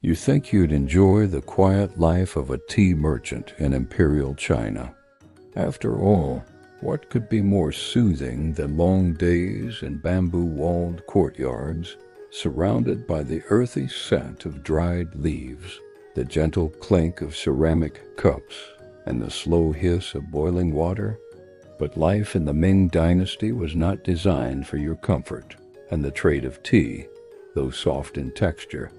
You think you'd enjoy the quiet life of a tea merchant in imperial China. After all, what could be more soothing than long days in bamboo-walled courtyards, surrounded by the earthy scent of dried leaves, the gentle clink of ceramic cups, and the slow hiss of boiling water? But life in the Ming Dynasty was not designed for your comfort, and the trade of tea, though soft in texture,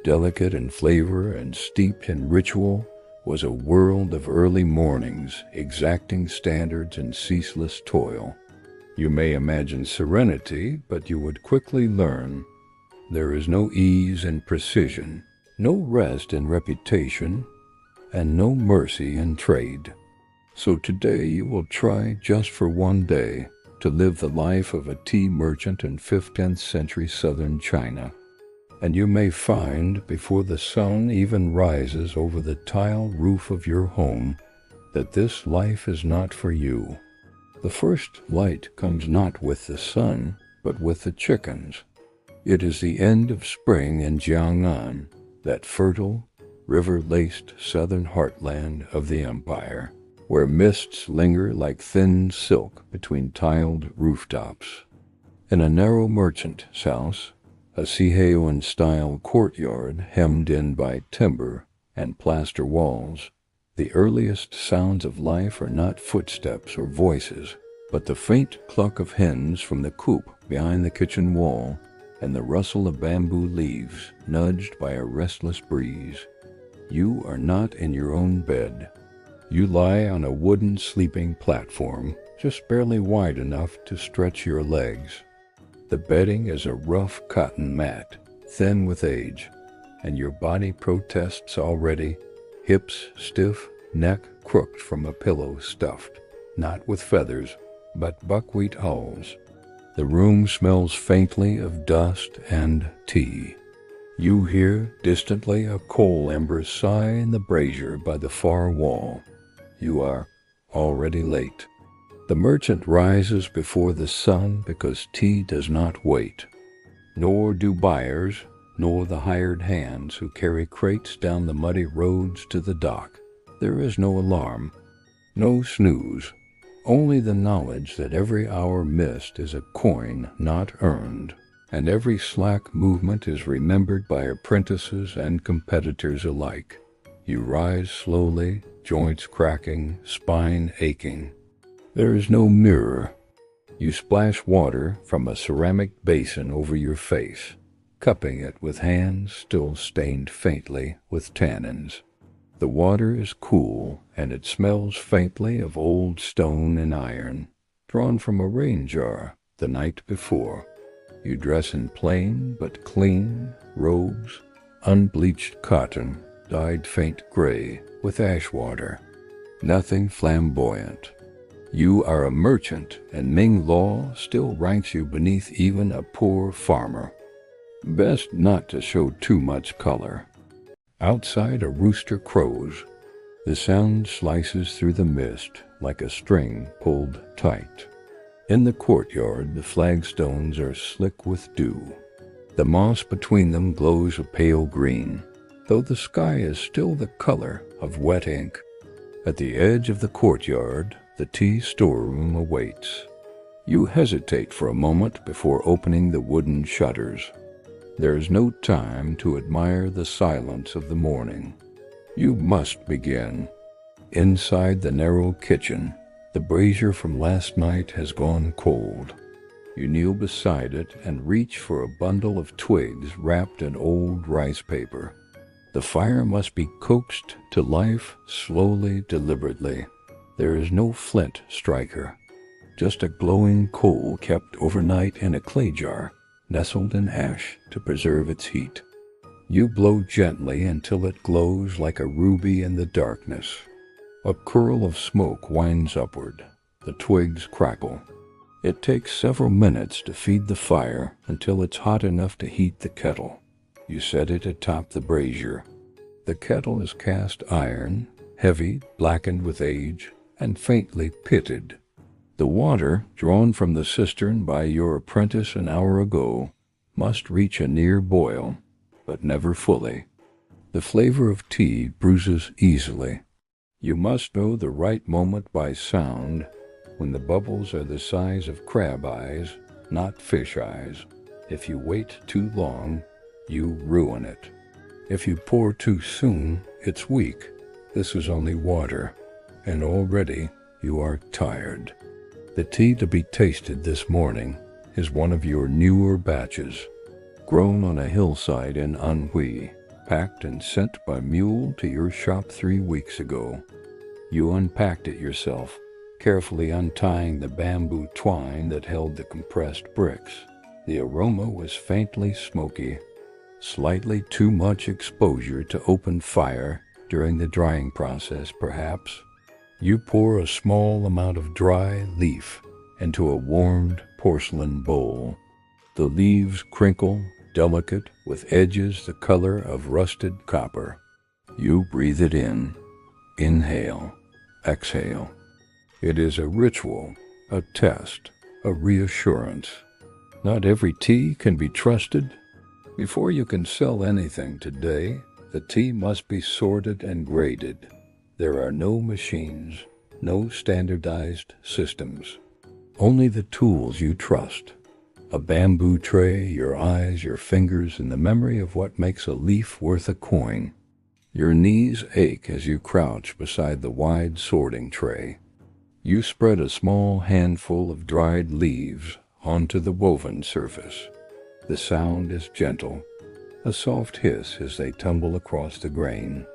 delicate in flavor and steeped in ritual, was a world of early mornings, exacting standards, and ceaseless toil. You may imagine serenity, but you would quickly learn there is no ease in precision, no rest in reputation, and no mercy in trade. So today you will try, just for one day, to live the life of a tea merchant in 15th century southern China. And you may find, before the sun even rises over the tile roof of your home, that this life is not for you. The first light comes not with the sun, but with the chickens. It is the end of spring in Jiang'an, that fertile, river-laced southern heartland of the empire, where mists linger like thin silk between tiled rooftops. In a narrow merchant's house, a Siheon-style courtyard hemmed in by timber and plaster walls, the earliest sounds of life are not footsteps or voices, but the faint cluck of hens from the coop behind the kitchen wall and the rustle of bamboo leaves nudged by a restless breeze. You are not in your own bed. You lie on a wooden sleeping platform, just barely wide enough to stretch your legs. The bedding is a rough cotton mat, thin with age, and your body protests already, hips stiff, neck crooked from a pillow stuffed, not with feathers, but buckwheat hulls. The room smells faintly of dust and tea. You hear, distantly, a coal ember sigh in the brazier by the far wall. You are already late. The merchant rises before the sun because tea does not wait. Nor do buyers, nor the hired hands who carry crates down the muddy roads to the dock. There is no alarm, no snooze, only the knowledge that every hour missed is a coin not earned, and every slack movement is remembered by apprentices and competitors alike. You rise slowly, joints cracking, spine aching. There is no mirror. You splash water from a ceramic basin over your face, cupping it with hands still stained faintly with tannins. The water is cool, and it smells faintly of old stone and iron, drawn from a rain jar the night before. You dress in plain but clean robes, unbleached cotton, dyed faint gray with ash water. Nothing flamboyant. You are a merchant, and Ming law still ranks you beneath even a poor farmer. Best not to show too much color. Outside a rooster crows. The sound slices through the mist like a string pulled tight. In the courtyard, the flagstones are slick with dew. The moss between them glows a pale green, though the sky is still the color of wet ink. At the edge of the courtyard, the tea storeroom awaits. You hesitate for a moment before opening the wooden shutters. There is no time to admire the silence of the morning. You must begin. Inside the narrow kitchen, the brazier from last night has gone cold. You kneel beside it and reach for a bundle of twigs wrapped in old rice paper. The fire must be coaxed to life slowly, deliberately. There is no flint striker, just a glowing coal kept overnight in a clay jar, nestled in ash to preserve its heat. You blow gently until it glows like a ruby in the darkness. A curl of smoke winds upward. The twigs crackle. It takes several minutes to feed the fire until it's hot enough to heat the kettle. You set it atop the brazier. The kettle is cast iron, heavy, blackened with age, and faintly pitted. The water, drawn from the cistern by your apprentice an hour ago, must reach a near boil, but never fully. The flavor of tea bruises easily. You must know the right moment by sound, when the bubbles are the size of crab eyes, not fish eyes. If you wait too long, you ruin it. If you pour too soon, it's weak. This is only water, and already you are tired. The tea to be tasted this morning is one of your newer batches, grown on a hillside in Anhui, packed and sent by mule to your shop 3 weeks ago. You unpacked it yourself, carefully untying the bamboo twine that held the compressed bricks. The aroma was faintly smoky, slightly too much exposure to open fire during the drying process, perhaps. You pour a small amount of dry leaf into a warmed porcelain bowl. The leaves crinkle, delicate, with edges the color of rusted copper. You breathe it in. Inhale, exhale. It is a ritual, a test, a reassurance. Not every tea can be trusted. Before you can sell anything today, the tea must be sorted and graded. There are no machines, no standardized systems. Only the tools you trust. A bamboo tray, your eyes, your fingers, and the memory of what makes a leaf worth a coin. Your knees ache as you crouch beside the wide sorting tray. You spread a small handful of dried leaves onto the woven surface. The sound is gentle, a soft hiss as they tumble across the grain.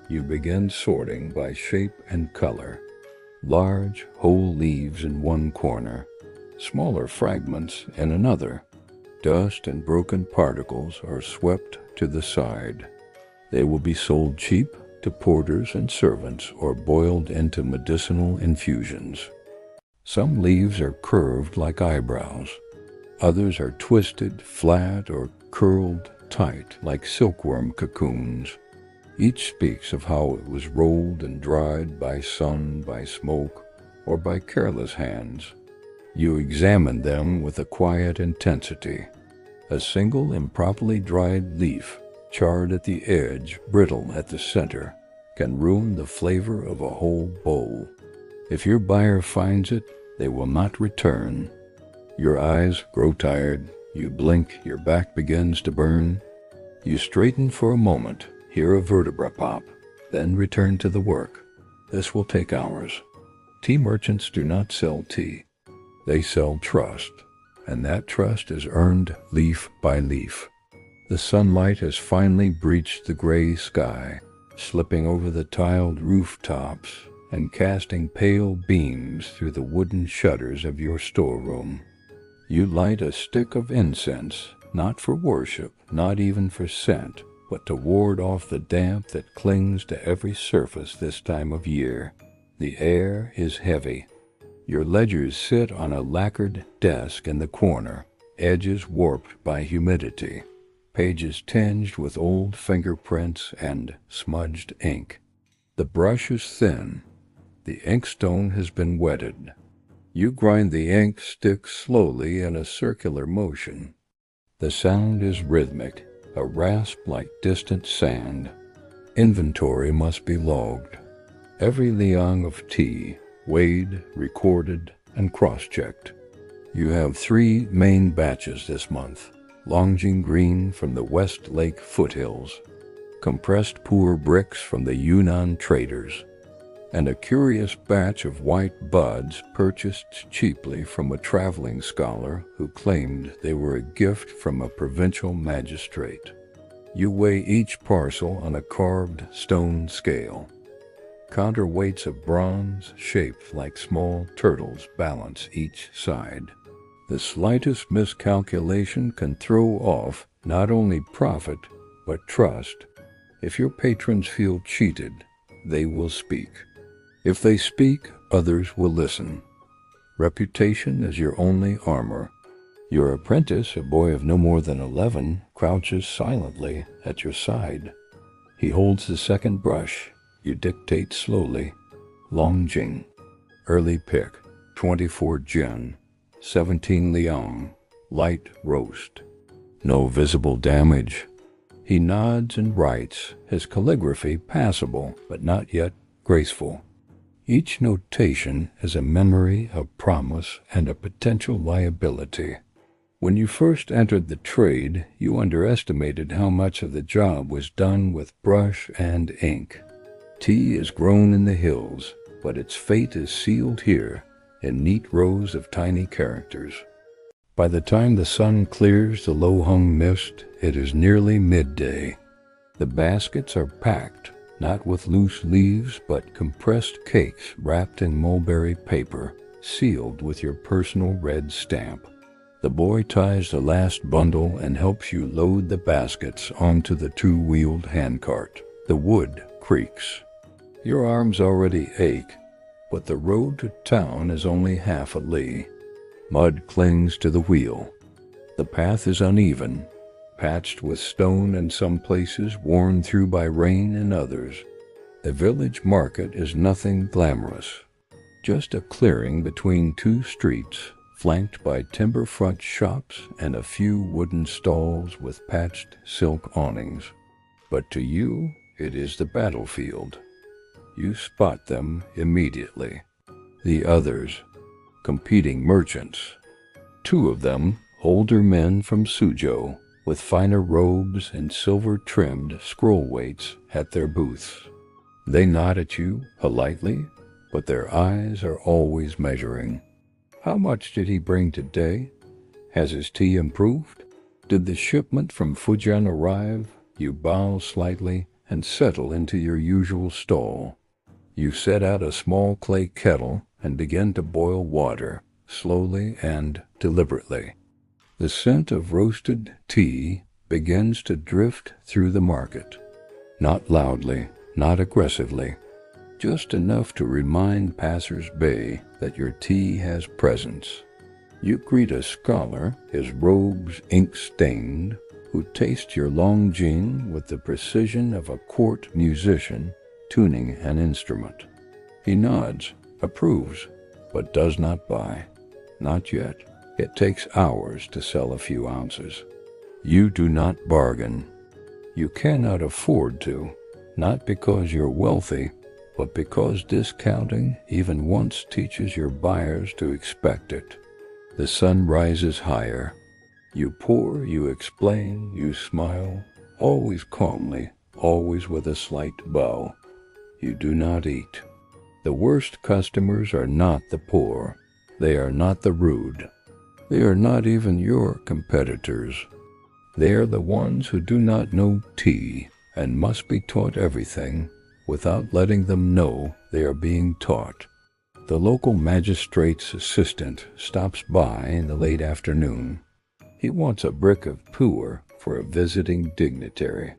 You begin sorting by shape and color. Large, whole leaves in one corner, smaller fragments in another. Dust and broken particles are swept to the side. They will be sold cheap to porters and servants or boiled into medicinal infusions. Some leaves are curved like eyebrows. Others are twisted, flat, or curled tight like silkworm cocoons. Each speaks of how it was rolled and dried by sun, by smoke, or by careless hands. You examine them with a quiet intensity. A single improperly dried leaf, charred at the edge, brittle at the center, can ruin the flavor of a whole bowl. If your buyer finds it, they will not return. Your eyes grow tired. You blink, your back begins to burn. You straighten for a moment, hear a vertebra pop, then return to the work. This will take hours. Tea merchants do not sell tea. They sell trust, and that trust is earned leaf by leaf. The sunlight has finally breached the gray sky, slipping over the tiled rooftops and casting pale beams through the wooden shutters of your storeroom. You light a stick of incense, not for worship, not even for scent, but to ward off the damp that clings to every surface this time of year. The air is heavy. Your ledgers sit on a lacquered desk in the corner, edges warped by humidity, pages tinged with old fingerprints and smudged ink. The brush is thin. The inkstone has been wetted. You grind the ink stick slowly in a circular motion. The sound is rhythmic, a rasp like distant sand. Inventory must be logged. Every liang of tea, weighed, recorded, and cross-checked. You have 3 main batches this month. Longjing green from the West Lake foothills, compressed poor bricks from the Yunnan traders, and a curious batch of white buds purchased cheaply from a traveling scholar who claimed they were a gift from a provincial magistrate. You weigh each parcel on a carved stone scale. Counterweights of bronze, shaped like small turtles, balance each side. The slightest miscalculation can throw off not only profit, but trust. If your patrons feel cheated, they will speak. If they speak, others will listen. Reputation is your only armor. Your apprentice, a boy of no more than 11, crouches silently at your side. He holds the second brush. You dictate slowly. Longjing. Early pick. 24 Jin. 17 Liang. Light roast. No visible damage. He nods and writes, his calligraphy passable but not yet graceful. Each notation is a memory, a promise, and a potential liability. When you first entered the trade, you underestimated how much of the job was done with brush and ink. Tea is grown in the hills, but its fate is sealed here in neat rows of tiny characters. By the time the sun clears the low-hung mist, it is nearly midday. The baskets are packed, not with loose leaves, but compressed cakes wrapped in mulberry paper, sealed with your personal red stamp. The boy ties the last bundle and helps you load the baskets onto the two-wheeled handcart. The wood creaks. Your arms already ache, but the road to town is only half a li. Mud clings to the wheel. The path is uneven, patched with stone in some places, worn through by rain in others. The village market is nothing glamorous, just a clearing between two streets, flanked by timber-front shops and a few wooden stalls with patched silk awnings. But to you, it is the battlefield. You spot them immediately. The others, competing merchants. Two of them, older men from Suzhou, with finer robes and silver-trimmed scroll weights at their booths. They nod at you politely, but their eyes are always measuring. How much did he bring today? Has his tea improved? Did the shipment from Fujian arrive? You bow slightly and settle into your usual stall. You set out a small clay kettle and begin to boil water, slowly and deliberately. The scent of roasted tea begins to drift through the market. Not loudly, not aggressively, just enough to remind passers-by that your tea has presence. You greet a scholar, his robes ink-stained, who tastes your long jing with the precision of a court musician tuning an instrument. He nods, approves, but does not buy. Not yet. It takes hours to sell a few ounces. You do not bargain. You cannot afford to, not because you're wealthy, but because discounting even once teaches your buyers to expect it. The sun rises higher. You pour, you explain, you smile, always calmly, always with a slight bow. You do not eat. The worst customers are not the poor. They are not the rude. They are not even your competitors. They are the ones who do not know tea and must be taught everything without letting them know they are being taught. The local magistrate's assistant stops by in the late afternoon. He wants a brick of pu'er for a visiting dignitary.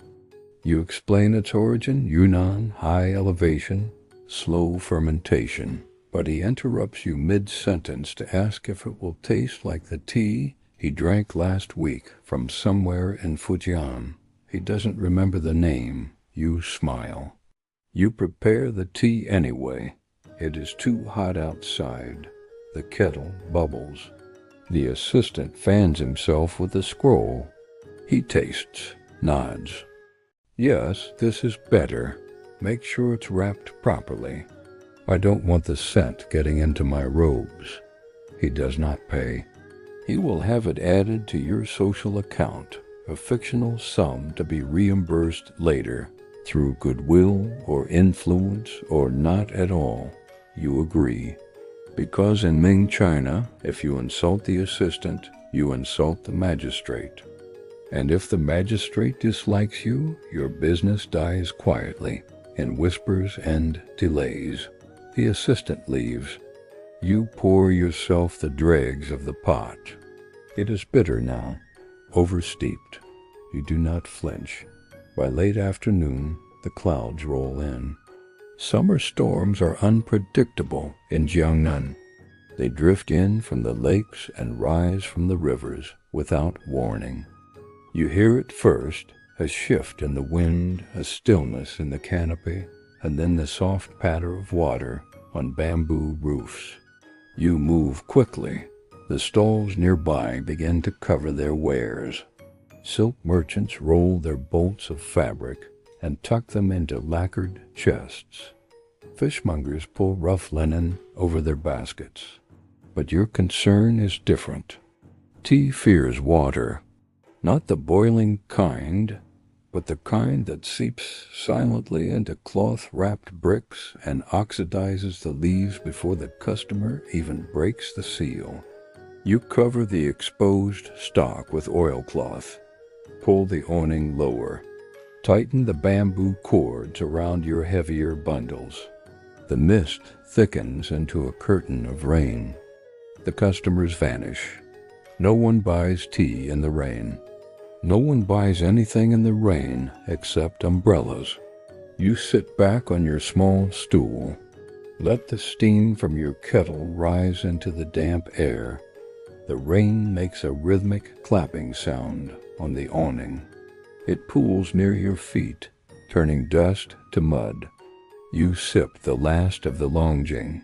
You explain its origin, Yunnan, high elevation, slow fermentation, but he interrupts you mid-sentence to ask if it will taste like the tea he drank last week from somewhere in Fujian. He doesn't remember the name. You smile. You prepare the tea anyway. It is too hot outside. The kettle bubbles. The assistant fans himself with a scroll. He tastes, nods. Yes, this is better. Make sure it's wrapped properly. I don't want the scent getting into my robes. He does not pay. He will have it added to your social account, a fictional sum to be reimbursed later, through goodwill or influence or not at all. You agree. Because in Ming China, if you insult the assistant, you insult the magistrate. And if the magistrate dislikes you, your business dies quietly, in whispers and delays. The assistant leaves. You pour yourself the dregs of the pot. It is bitter now, oversteeped. You do not flinch. By late afternoon, the clouds roll in. Summer storms are unpredictable in Jiangnan. They drift in from the lakes and rise from the rivers without warning. You hear it first, a shift in the wind, a stillness in the canopy, and then the soft patter of water on bamboo roofs. You move quickly. The stalls nearby begin to cover their wares. Silk merchants roll their bolts of fabric and tuck them into lacquered chests. Fishmongers pull rough linen over their baskets. But your concern is different. Tea fears water, not the boiling kind, but the kind that seeps silently into cloth-wrapped bricks and oxidizes the leaves before the customer even breaks the seal. You cover the exposed stalk with oilcloth, pull the awning lower, tighten the bamboo cords around your heavier bundles. The mist thickens into a curtain of rain. The customers vanish. No one buys tea in the rain. No one buys anything in the rain except umbrellas. You sit back on your small stool. Let the steam from your kettle rise into the damp air. The rain makes a rhythmic clapping sound on the awning. It pools near your feet, turning dust to mud. You sip the last of the longjing.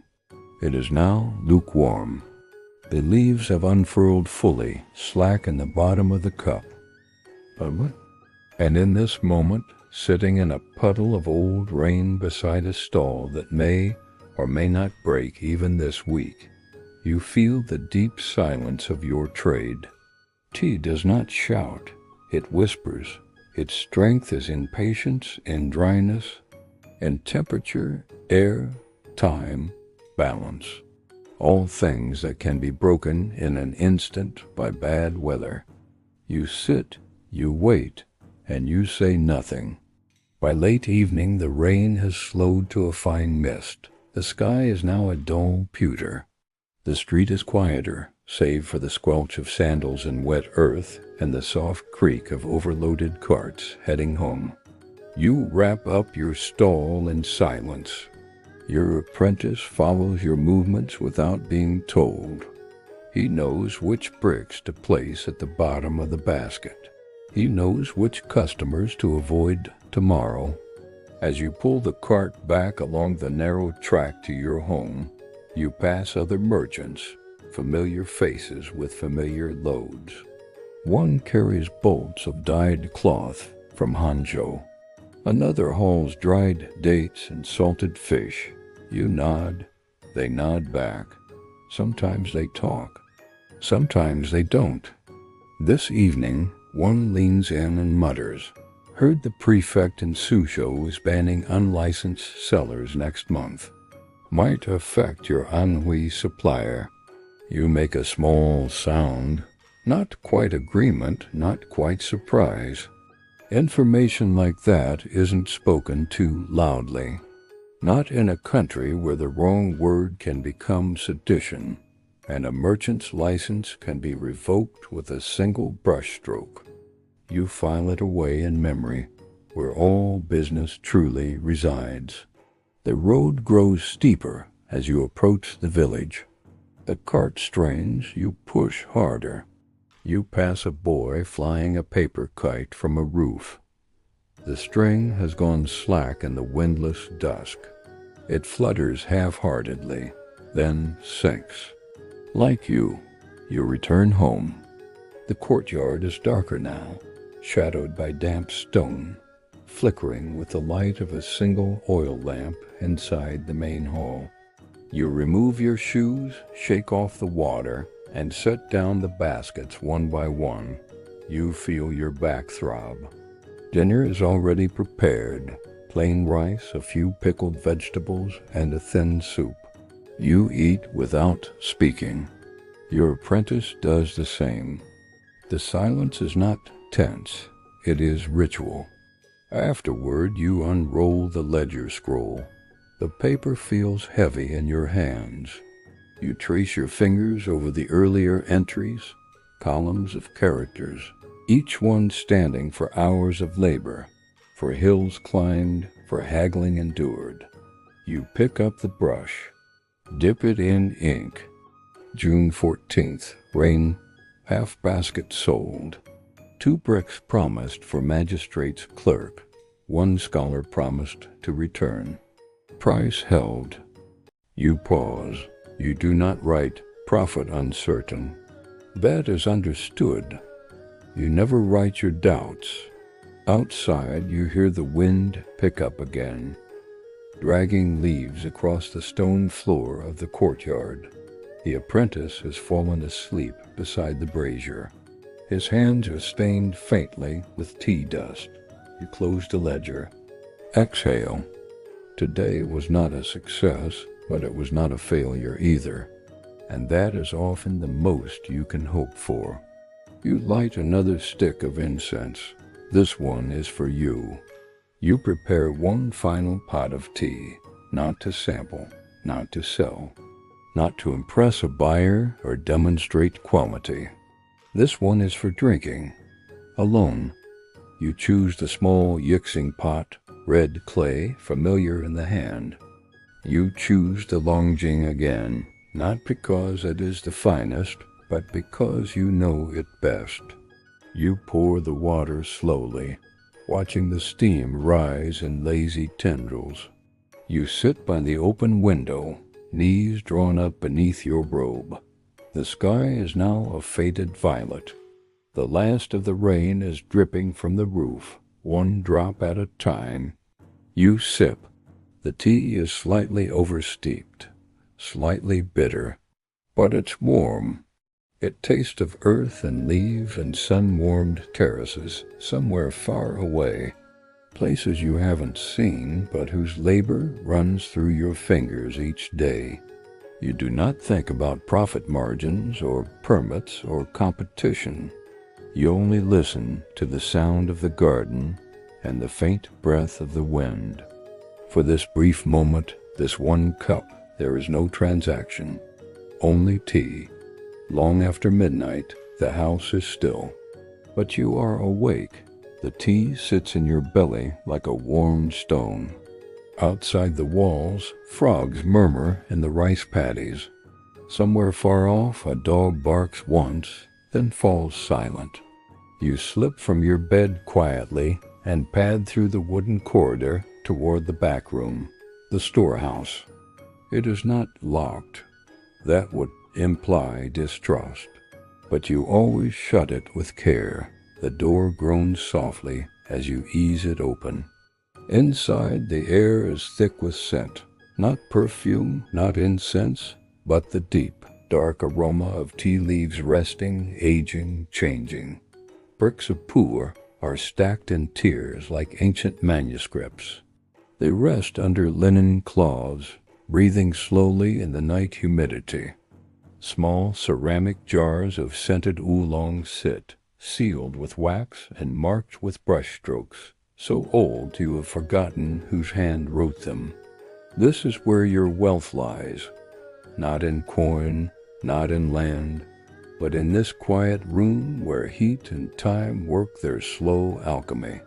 It is now lukewarm. The leaves have unfurled fully, slack in the bottom of the cup. And in this moment, sitting in a puddle of old rain beside a stall that may or may not break even this week, you feel the deep silence of your trade. Tea does not shout, it whispers. Its strength is in patience, in dryness, in temperature, air, time, balance. All things that can be broken in an instant by bad weather. You sit, you wait, and you say nothing. By late evening, the rain has slowed to a fine mist. The sky is now a dull pewter. The street is quieter, save for the squelch of sandals in wet earth and the soft creak of overloaded carts heading home. You wrap up your stall in silence. Your apprentice follows your movements without being told. He knows which bricks to place at the bottom of the basket. He knows which customers to avoid tomorrow. As you pull the cart back along the narrow track to your home, you pass other merchants, familiar faces with familiar loads. One carries bolts of dyed cloth from Hangzhou. Another hauls dried dates and salted fish. You nod, they nod back. Sometimes they talk, sometimes they don't. This evening, one leans in and mutters, "Heard the prefect in Suzhou is banning unlicensed sellers next month. Might affect your Anhui supplier." You make a small sound, not quite agreement, not quite surprise. Information like that isn't spoken too loudly. Not in a country where the wrong word can become sedition, and a merchant's license can be revoked with a single brushstroke. You file it away in memory, where all business truly resides. The road grows steeper as you approach the village. The cart strains, you push harder. You pass a boy flying a paper kite from a roof. The string has gone slack in the windless dusk. It flutters half-heartedly, then sinks. Like you return home. The courtyard is darker now, shadowed by damp stone, flickering with the light of a single oil lamp inside the main hall. You remove your shoes, shake off the water, and set down the baskets one by one. You feel your back throb. Dinner is already prepared. Plain rice, a few pickled vegetables, and a thin soup. You eat without speaking. Your apprentice does the same. The silence is not tense. It is ritual. Afterward, you unroll the ledger scroll. The paper feels heavy in your hands. You trace your fingers over the earlier entries, columns of characters, each one standing for hours of labor, for hills climbed, for haggling endured. You pick up the brush, dip it in ink. June 14th, rain, half basket sold. 2 bricks promised for magistrate's clerk. 1 scholar promised to return. Price held. You pause. You do not write profit uncertain. Bet is understood. You never write your doubts. Outside, you hear the wind pick up again, dragging leaves across the stone floor of the courtyard. The apprentice has fallen asleep beside the brazier. His hands are stained faintly with tea dust. You close the ledger. Exhale. Today was not a success, but it was not a failure either. And that is often the most you can hope for. You light another stick of incense. This one is for you. You prepare one final pot of tea, not to sample, not to sell, not to impress a buyer or demonstrate quality. This one is for drinking, alone. You choose the small yixing pot, red clay, familiar in the hand. You choose the Longjing again, not because it is the finest, but because you know it best. You pour the water slowly, watching the steam rise in lazy tendrils. You sit by the open window, knees drawn up beneath your robe. The sky is now a faded violet. The last of the rain is dripping from the roof, one drop at a time. You sip. The tea is slightly oversteeped, slightly bitter, but it's warm. It tastes of earth and leaves and sun-warmed terraces somewhere far away, places you haven't seen but whose labor runs through your fingers each day. You do not think about profit margins or permits or competition. You only listen to the sound of the garden and the faint breath of the wind. For this brief moment, this one cup, there is no transaction, only tea. Long after midnight, the house is still, but you are awake. The tea sits in your belly like a warm stone. Outside the walls, frogs murmur in the rice paddies. Somewhere far off, a dog barks once, then falls silent. You slip from your bed quietly and pad through the wooden corridor toward the back room, the storehouse. It is not locked. That would imply distrust, but you always shut it with care. The door groans softly as you ease it open. Inside, the air is thick with scent, not perfume, not incense, but the deep, dark aroma of tea leaves resting, aging, changing. Bricks of pu'er are stacked in tiers like ancient manuscripts. They rest under linen cloths, breathing slowly in the night humidity. Small ceramic jars of scented oolong sit, sealed with wax and marked with brushstrokes, so old you have forgotten whose hand wrote them. This is where your wealth lies, not in coin, not in land, but in this quiet room where heat and time work their slow alchemy.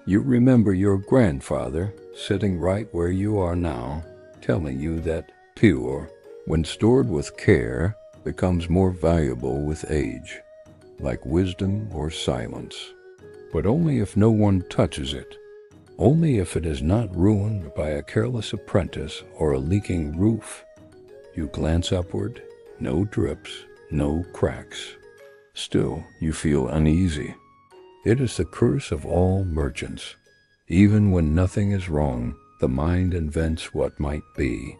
You remember your grandfather sitting right where you are now, telling you that pu'er, when stored with care, becomes more valuable with age, like wisdom or silence. But only if no one touches it, only if it is not ruined by a careless apprentice or a leaking roof. You glance upward, no drips, no cracks. Still, you feel uneasy. It is the curse of all merchants. Even when nothing is wrong, the mind invents what might be.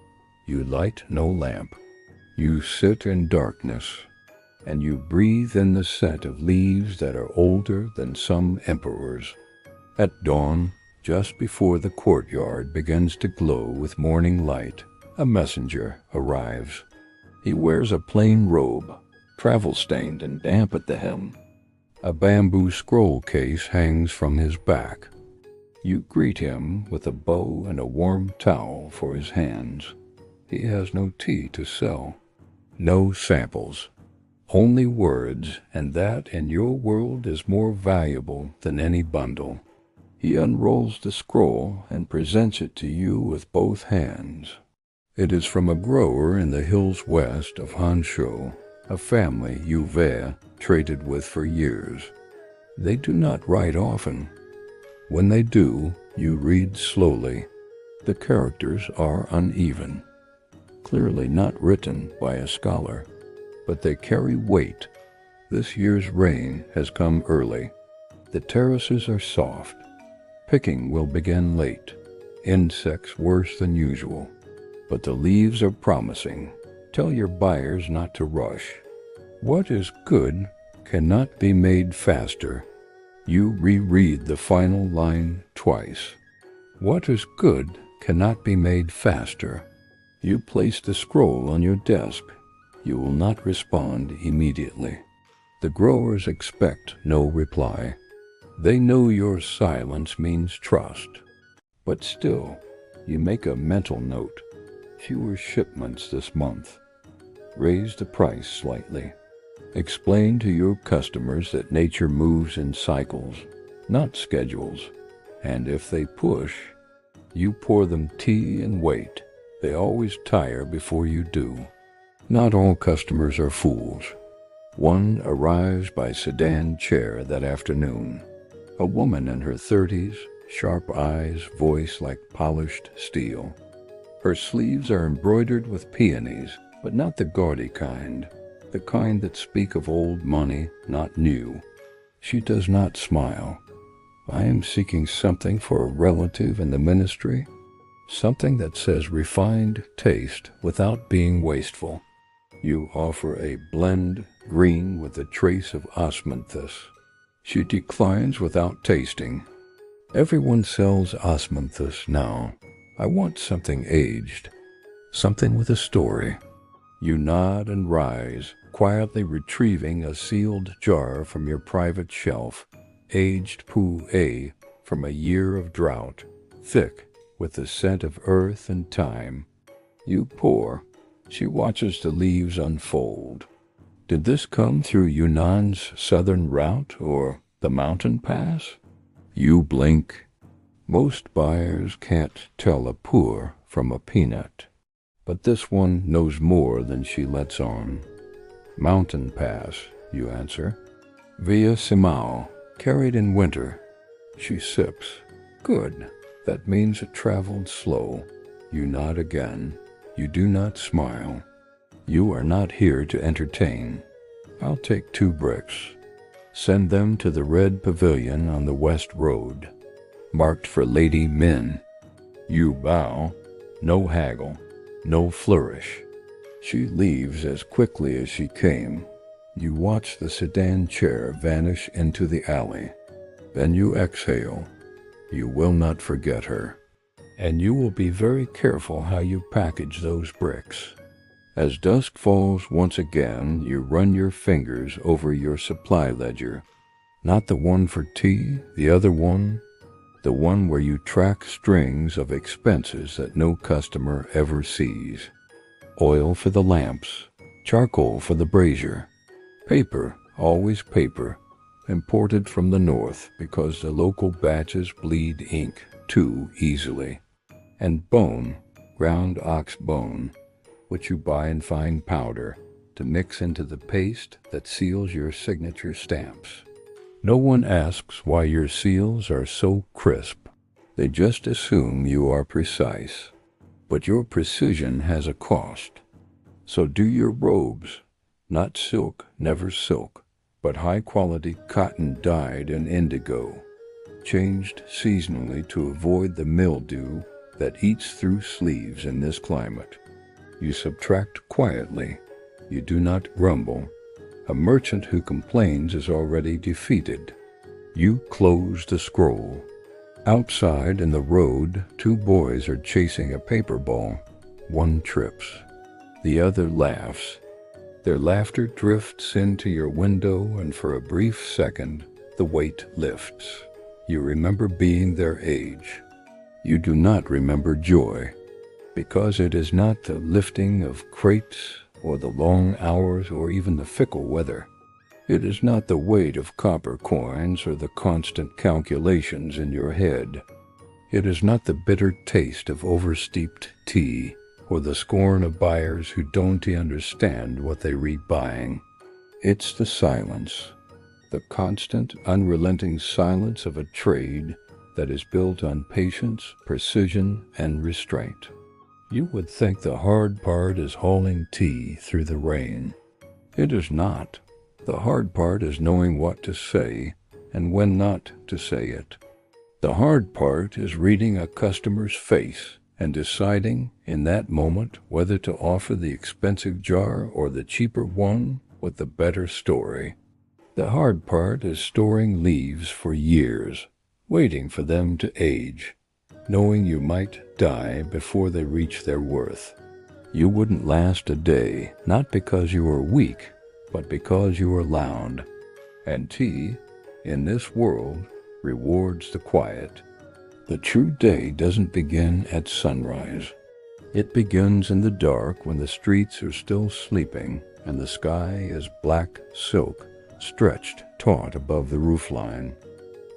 You light no lamp. You sit in darkness, and you breathe in the scent of leaves that are older than some emperors. At dawn, just before the courtyard begins to glow with morning light, a messenger arrives. He wears a plain robe, travel-stained and damp at the hem. A bamboo scroll case hangs from his back. You greet him with a bow and a warm towel for his hands. He has no tea to sell, no samples, only words, and that in your world is more valuable than any bundle. He unrolls the scroll and presents it to you with both hands. It is from a grower in the hills west of Hanshou, a family Yue traded with for years. They do not write often. When they do, you read slowly. The characters are uneven, clearly not written by a scholar, but they carry weight. This year's rain has come early. The terraces are soft. Picking will begin late. Insects worse than usual. But the leaves are promising. Tell your buyers not to rush. What is good cannot be made faster. You reread the final line twice. What is good cannot be made faster. You place the scroll on your desk. You will not respond immediately. The growers expect no reply. They know your silence means trust. But still, you make a mental note. Fewer shipments this month. Raise the price slightly. Explain to your customers that nature moves in cycles, not schedules. And if they push, you pour them tea and wait. They always tire before you do. Not all customers are fools. One arrives by sedan chair that afternoon. A woman in her 30s, sharp eyes, voice like polished steel. Her sleeves are embroidered with peonies, but not the gaudy kind, the kind that speak of old money, not new. She does not smile. I am seeking something for a relative in the ministry, something that says refined taste without being wasteful. You offer a blend green with a trace of osmanthus. She declines without tasting. Everyone sells osmanthus now. I want something aged, something with a story. You nod and rise, quietly retrieving a sealed jar from your private shelf, aged pu-erh from a year of drought, thick with the scent of earth and time. You pour. She watches the leaves unfold. Did this come through Yunnan's southern route or the mountain pass? You blink. Most buyers can't tell a pu'er from a peanut, but this one knows more than she lets on. Mountain pass, you answer. Via Simao, carried in winter. She sips. Good. That means it traveled slow. You nod again. You do not smile. You are not here to entertain. I'll take 2 bricks. Send them to the red pavilion on the west road, marked for Lady Min. You bow. No haggle. No flourish. She leaves as quickly as she came. You watch the sedan chair vanish into the alley. Then you exhale. You will not forget her. And you will be very careful how you package those bricks. As dusk falls once again, you run your fingers over your supply ledger. Not the one for tea, the other one, the one where you track strings of expenses that no customer ever sees. Oil for the lamps, charcoal for the brazier, paper, always paper, imported from the north because the local batches bleed ink too easily. And bone, ground ox bone, which you buy in fine powder to mix into the paste that seals your signature stamps. No one asks why your seals are so crisp. They just assume you are precise. But your precision has a cost. So do your robes, not silk, never silk, but high-quality cotton dyed in indigo, changed seasonally to avoid the mildew that eats through sleeves in this climate. You subtract quietly. You do not grumble. A merchant who complains is already defeated. You close the scroll. Outside in the road, 2 boys are chasing a paper ball. One trips. The other laughs. Their laughter drifts into your window, and for a brief second, the weight lifts. You remember being their age. You do not remember joy, because it is not the lifting of crates or the long hours or even the fickle weather. It is not the weight of copper coins or the constant calculations in your head. It is not the bitter taste of oversteeped tea or the scorn of buyers who don't understand what they read buying. It's the silence, the constant, unrelenting silence of a trade that is built on patience, precision, and restraint. You would think the hard part is hauling tea through the rain. It is not. The hard part is knowing what to say and when not to say it. The hard part is reading a customer's face and deciding in that moment whether to offer the expensive jar or the cheaper one with the better story. The hard part is storing leaves for years, waiting for them to age, knowing you might die before they reach their worth. You wouldn't last a day, not because you were weak, but because you were loud. And tea, in this world, rewards the quiet. The true day doesn't begin at sunrise. It begins in the dark when the streets are still sleeping and the sky is black silk stretched taut above the roofline.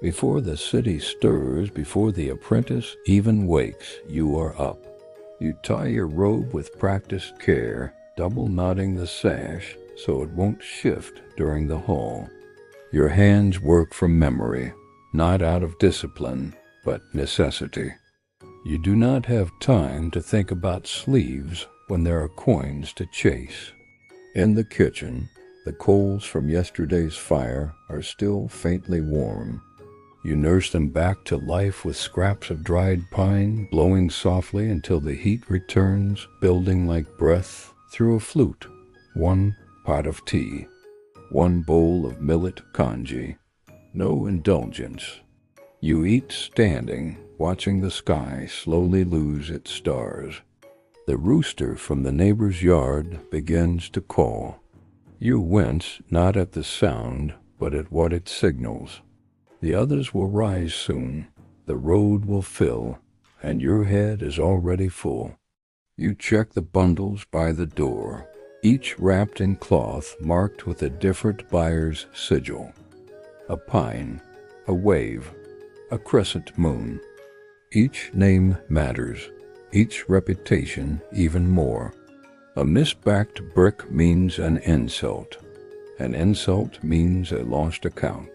Before the city stirs, before the apprentice even wakes, you are up. You tie your robe with practiced care, double knotting the sash so it won't shift during the haul. Your hands work from memory, not out of discipline, but necessity. You do not have time to think about sleeves when there are coins to chase. In the kitchen, the coals from yesterday's fire are still faintly warm. You nurse them back to life with scraps of dried pine blowing softly until the heat returns, building like breath through a flute. One pot of tea, one bowl of millet congee. No indulgence. You eat standing, watching the sky slowly lose its stars. The rooster from the neighbor's yard begins to call. You wince not at the sound, but at what it signals. The others will rise soon, the road will fill, and your head is already full. You check the bundles by the door, each wrapped in cloth marked with a different buyer's sigil. A pine, a wave, a crescent moon. Each name matters, each reputation even more. A misbacked brick means an insult. An insult means a lost account.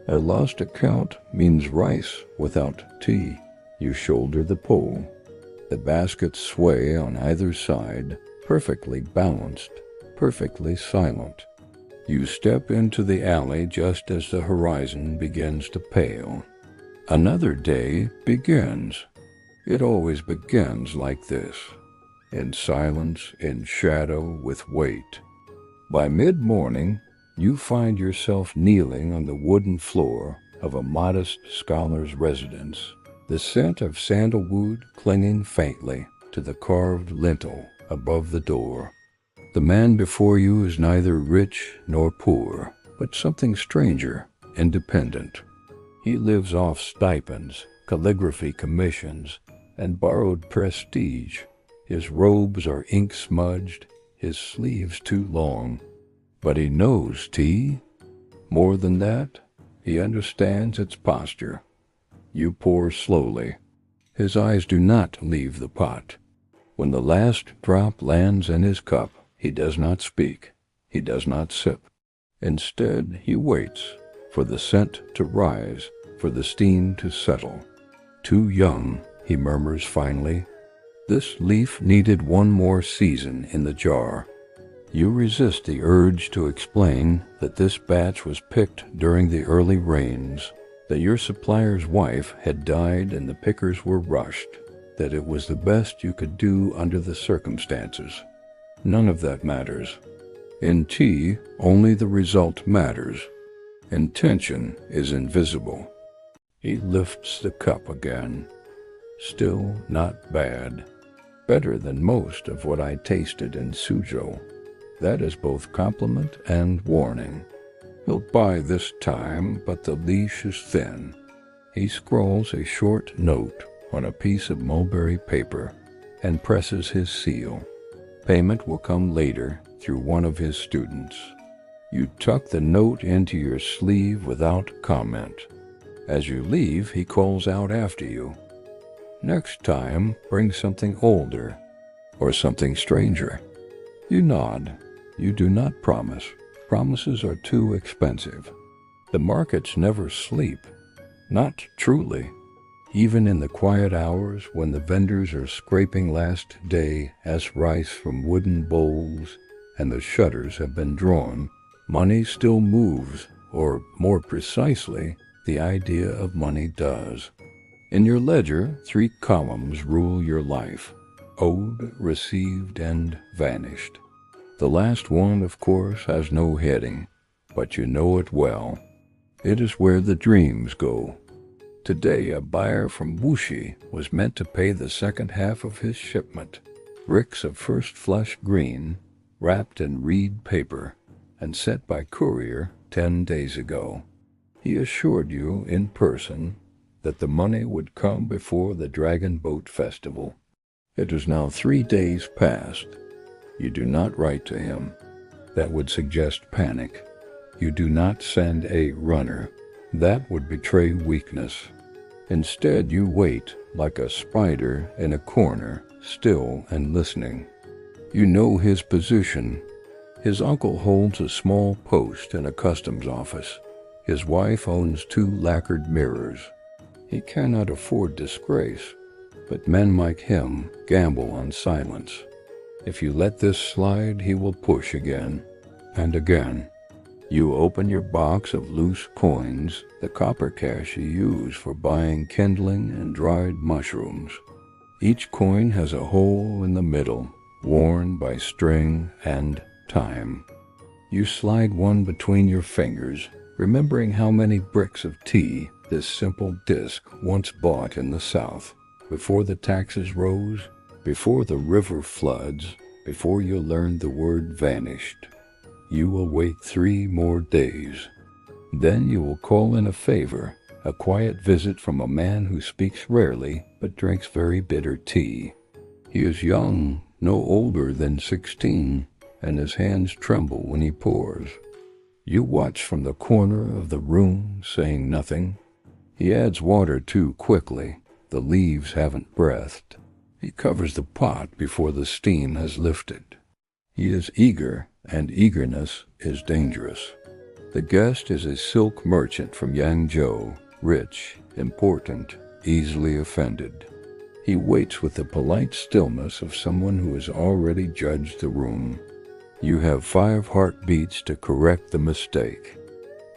A lost account means rice without tea. You shoulder the pole. The baskets sway on either side, perfectly balanced, perfectly silent. You step into the alley just as the horizon begins to pale. Another day begins. It always begins like this, in silence, in shadow, with weight. By mid-morning, you find yourself kneeling on the wooden floor of a modest scholar's residence, the scent of sandalwood clinging faintly to the carved lintel above the door. The man before you is neither rich nor poor, but something stranger, independent. He lives off stipends, calligraphy commissions, and borrowed prestige. His robes are ink-smudged, his sleeves too long. But he knows tea. More than that, he understands its posture. You pour slowly. His eyes do not leave the pot. When the last drop lands in his cup, he does not speak. He does not sip. Instead, he waits for the scent to rise, for the steam to settle. Too young, he murmurs finally. This leaf needed one more season in the jar. You resist the urge to explain that this batch was picked during the early rains, that your supplier's wife had died and the pickers were rushed, that it was the best you could do under the circumstances. None of that matters. In tea, only the result matters. Intention is invisible. He lifts the cup again. Still not bad. Better than most of what I tasted in Suzhou. That is both compliment and warning. He'll buy this time, but the leash is thin. He scrawls a short note on a piece of mulberry paper and presses his seal. Payment will come later through one of his students. You tuck the note into your sleeve without comment. As you leave, he calls out after you. Next time, bring something older or something stranger. You nod. You do not promise. Promises are too expensive. The markets never sleep. Not truly. Even in the quiet hours when the vendors are scraping last day as rice from wooden bowls and the shutters have been drawn, Money still moves, or more precisely, the idea of money does. In your ledger, 3 columns rule your life: owed, received, and vanished. The last one, of course, has no heading, but you know it well. It is where the dreams go. Today, a buyer from Wuxi was meant to pay the second half of his shipment. Bricks of first flush green, wrapped in reed paper, and sent by courier 10 days ago. He assured you in person that the money would come before the Dragon Boat Festival. It is now 3 days past. You do not write to him. That would suggest panic. You do not send a runner. That would betray weakness. Instead, you wait like a spider in a corner, still and listening. You know his position. His uncle holds a small post in a customs office. His wife owns 2 lacquered mirrors. He cannot afford disgrace, but men like him gamble on silence. If you let this slide, he will push again and again. You open your box of loose coins, the copper cash you use for buying kindling and dried mushrooms. Each coin has a hole in the middle, worn by string and time. You slide one between your fingers, remembering how many bricks of tea this simple disc once bought in the South, before the taxes rose, before the river floods, before you learned the word vanished. You will wait 3 more days. Then you will call in a favor, a quiet visit from a man who speaks rarely but drinks very bitter tea. He is young, no older than 16, and his hands tremble when he pours. You watch from the corner of the room, saying nothing. He adds water too quickly. The leaves haven't breathed. He covers the pot before the steam has lifted. He is eager, and eagerness is dangerous. The guest is a silk merchant from Yangzhou, rich, important, easily offended. He waits with the polite stillness of someone who has already judged the room. You have 5 heartbeats to correct the mistake.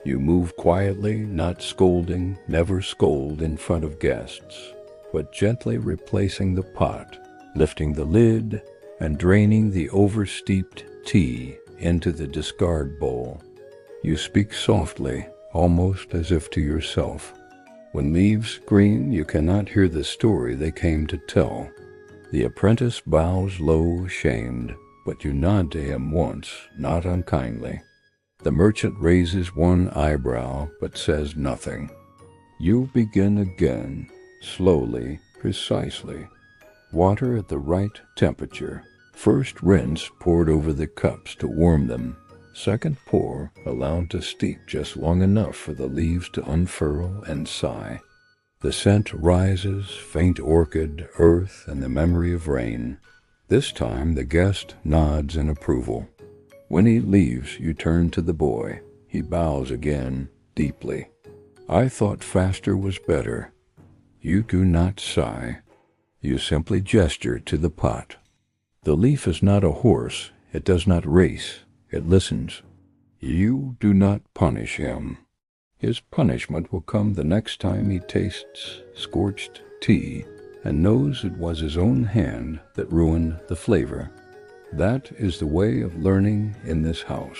You move quietly, not scolding, never scold in front of guests, but gently replacing the pot, lifting the lid, and draining the oversteeped tea into the discard bowl. You speak softly, almost as if to yourself. When leaves green, you cannot hear the story they came to tell. The apprentice bows low, ashamed, but you nod to him once, not unkindly. The merchant raises one eyebrow, but says nothing. You begin again, slowly, precisely. Water at the right temperature. First rinse poured over the cups to warm them. Second pour allowed to steep just long enough for the leaves to unfurl and sigh. The scent rises, faint orchid, earth, and the memory of rain. This time the guest nods in approval. When he leaves, you turn to the boy. He bows again, deeply. I thought faster was better. You do not sigh. You simply gesture to the pot. The leaf is not a horse. It does not race. It listens. You do not punish him. His punishment will come the next time he tastes scorched tea and knows it was his own hand that ruined the flavor. That is the way of learning in this house.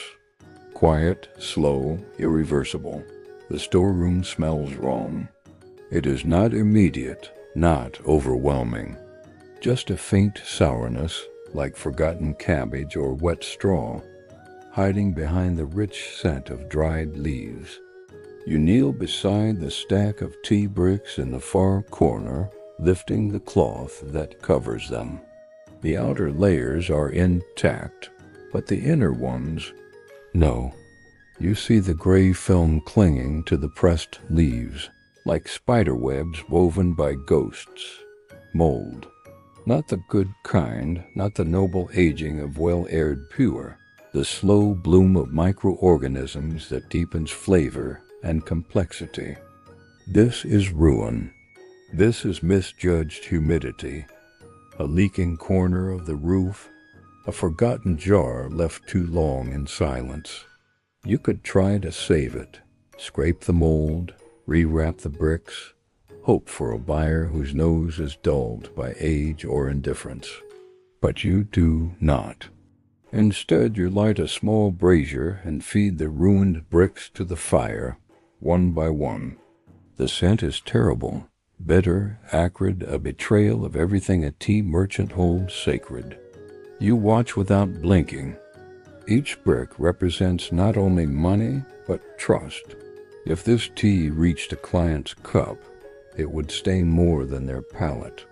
Quiet, slow, irreversible. The storeroom smells wrong. It is not immediate, not overwhelming. Just a faint sourness, like forgotten cabbage or wet straw, hiding behind the rich scent of dried leaves. You kneel beside the stack of tea bricks in the far corner, lifting the cloth that covers them. The outer layers are intact, but the inner ones, no. You see the gray film clinging to the pressed leaves, like spider webs woven by ghosts. Mold. Not the good kind, not the noble aging of well-aired pure, the slow bloom of microorganisms that deepens flavor and complexity. This is ruin. This is misjudged humidity, a leaking corner of the roof, a forgotten jar left too long in silence. You could try to save it, scrape the mold, rewrap the bricks, hope for a buyer whose nose is dulled by age or indifference. But you do not. Instead, you light a small brazier and feed the ruined bricks to the fire, one by one. The scent is terrible, bitter, acrid, a betrayal of everything a tea merchant holds sacred. You watch without blinking. Each brick represents not only money, but trust. If this tea reached a client's cup, it would stain more than their palate.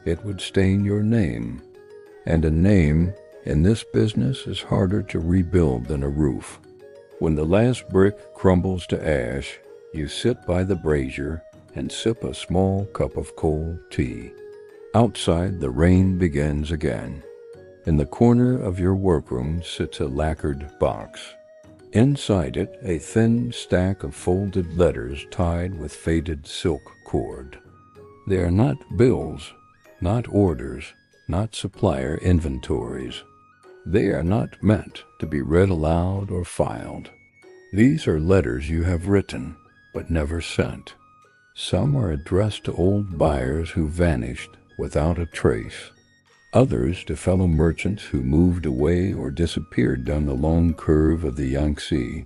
It would stain your name. And a name, in this business, is harder to rebuild than a roof. When the last brick crumbles to ash, you sit by the brazier and sip a small cup of cold tea. Outside, the rain begins again. In the corner of your workroom sits a lacquered box. Inside it, a thin stack of folded letters tied with faded silk cord. They are not bills, not orders, not supplier inventories. They are not meant to be read aloud or filed. These are letters you have written, but never sent. Some are addressed to old buyers who vanished without a trace. Others to fellow merchants who moved away or disappeared down the long curve of the Yangtze,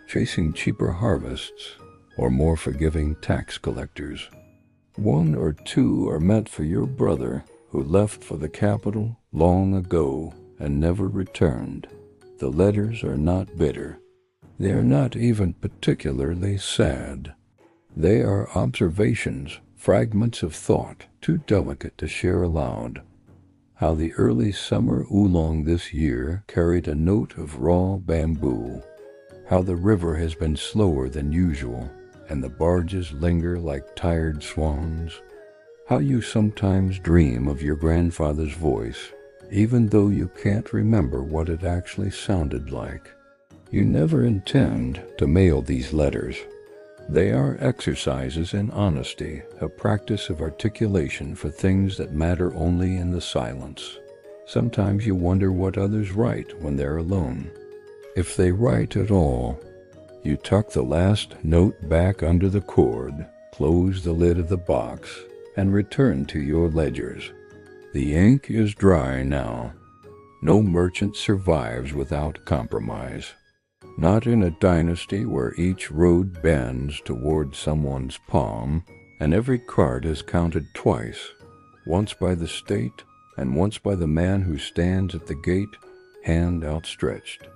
chasing cheaper harvests or more forgiving tax collectors. One or two are meant for your brother who left for the capital long ago and never returned. The letters are not bitter. They are not even particularly sad. They are observations, fragments of thought too delicate to share aloud. How the early summer oolong this year carried a note of raw bamboo. How the river has been slower than usual, and the barges linger like tired swans. How you sometimes dream of your grandfather's voice, even though you can't remember what it actually sounded like. You never intend to mail these letters. They are exercises in honesty, a practice of articulation for things that matter only in the silence. Sometimes you wonder what others write when they're alone. If they write at all, you tuck the last note back under the cord, close the lid of the box, and return to your ledgers. The ink is dry now. No merchant survives without compromise. Not in a dynasty where each road bends toward someone's palm, and every cart is counted twice, once by the state and once by the man who stands at the gate, hand outstretched.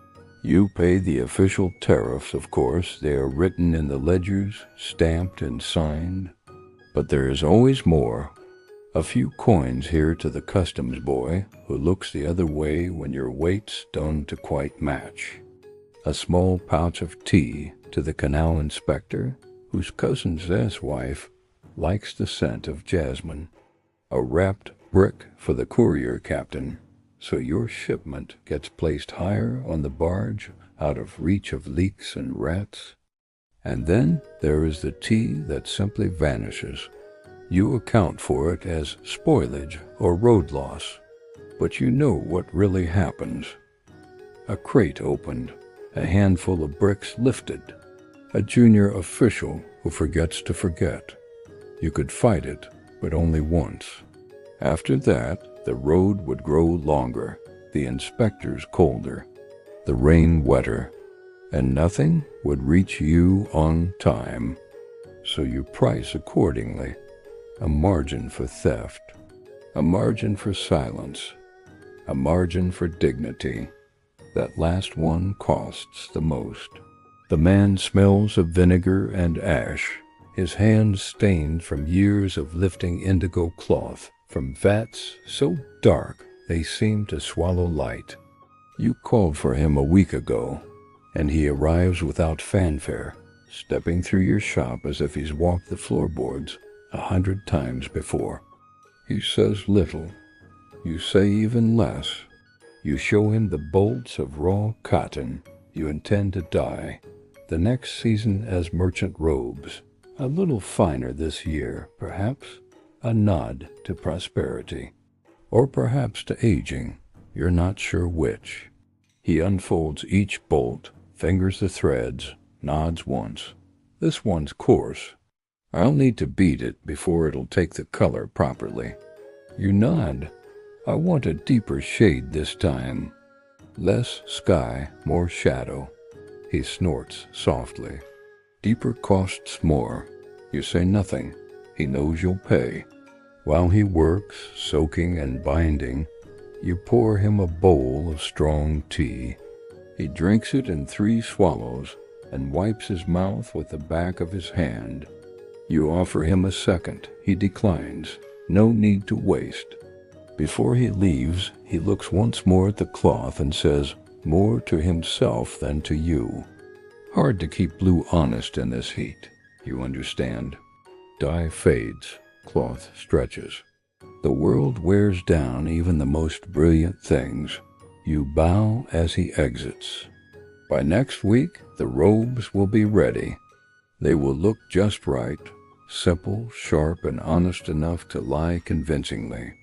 You pay the official tariffs, of course. They are written in the ledgers, stamped and signed. But there is always more. A few coins here to the customs boy who looks the other way when your weights don't quite match. A small pouch of tea to the canal inspector, whose cousin's wife likes the scent of jasmine. A wrapped brick for the courier captain, so your shipment gets placed higher on the barge out of reach of leaks and rats. And then there is the tea that simply vanishes. You account for it as spoilage or road loss, but you know what really happens. A crate opened, a handful of bricks lifted, a junior official who forgets to forget. You could fight it, but only once. After that, the road would grow longer, the inspectors colder, the rain wetter, and nothing would reach you on time. So you price accordingly, a margin for theft, a margin for silence, a margin for dignity. That last one costs the most. The man smells of vinegar and ash, his hands stained from years of lifting indigo cloth, from vats so dark they seem to swallow light. You called for him a week ago, and he arrives without fanfare, stepping through your shop as if he's walked the floorboards 100 times before. He says little. You say even less. You show him the bolts of raw cotton you intend to dye the next season as merchant robes, a little finer this year, perhaps, a nod to prosperity, or perhaps to aging, you're not sure which. He unfolds each bolt, fingers the threads, nods once. This one's coarse. I'll need to beat it before it'll take the color properly. You nod. I want a deeper shade this time. Less sky, more shadow. He snorts softly. Deeper costs more. You say nothing. He knows you'll pay. While he works, soaking and binding, you pour him a bowl of strong tea. He drinks it in 3 swallows and wipes his mouth with the back of his hand. You offer him a second. He declines. No need to waste. Before he leaves, he looks once more at the cloth and says, more to himself than to you. Hard to keep blue honest in this heat, you understand. Dye fades, cloth stretches. The world wears down even the most brilliant things. You bow as he exits. By next week, the robes will be ready. They will look just right, simple, sharp, and honest enough to lie convincingly.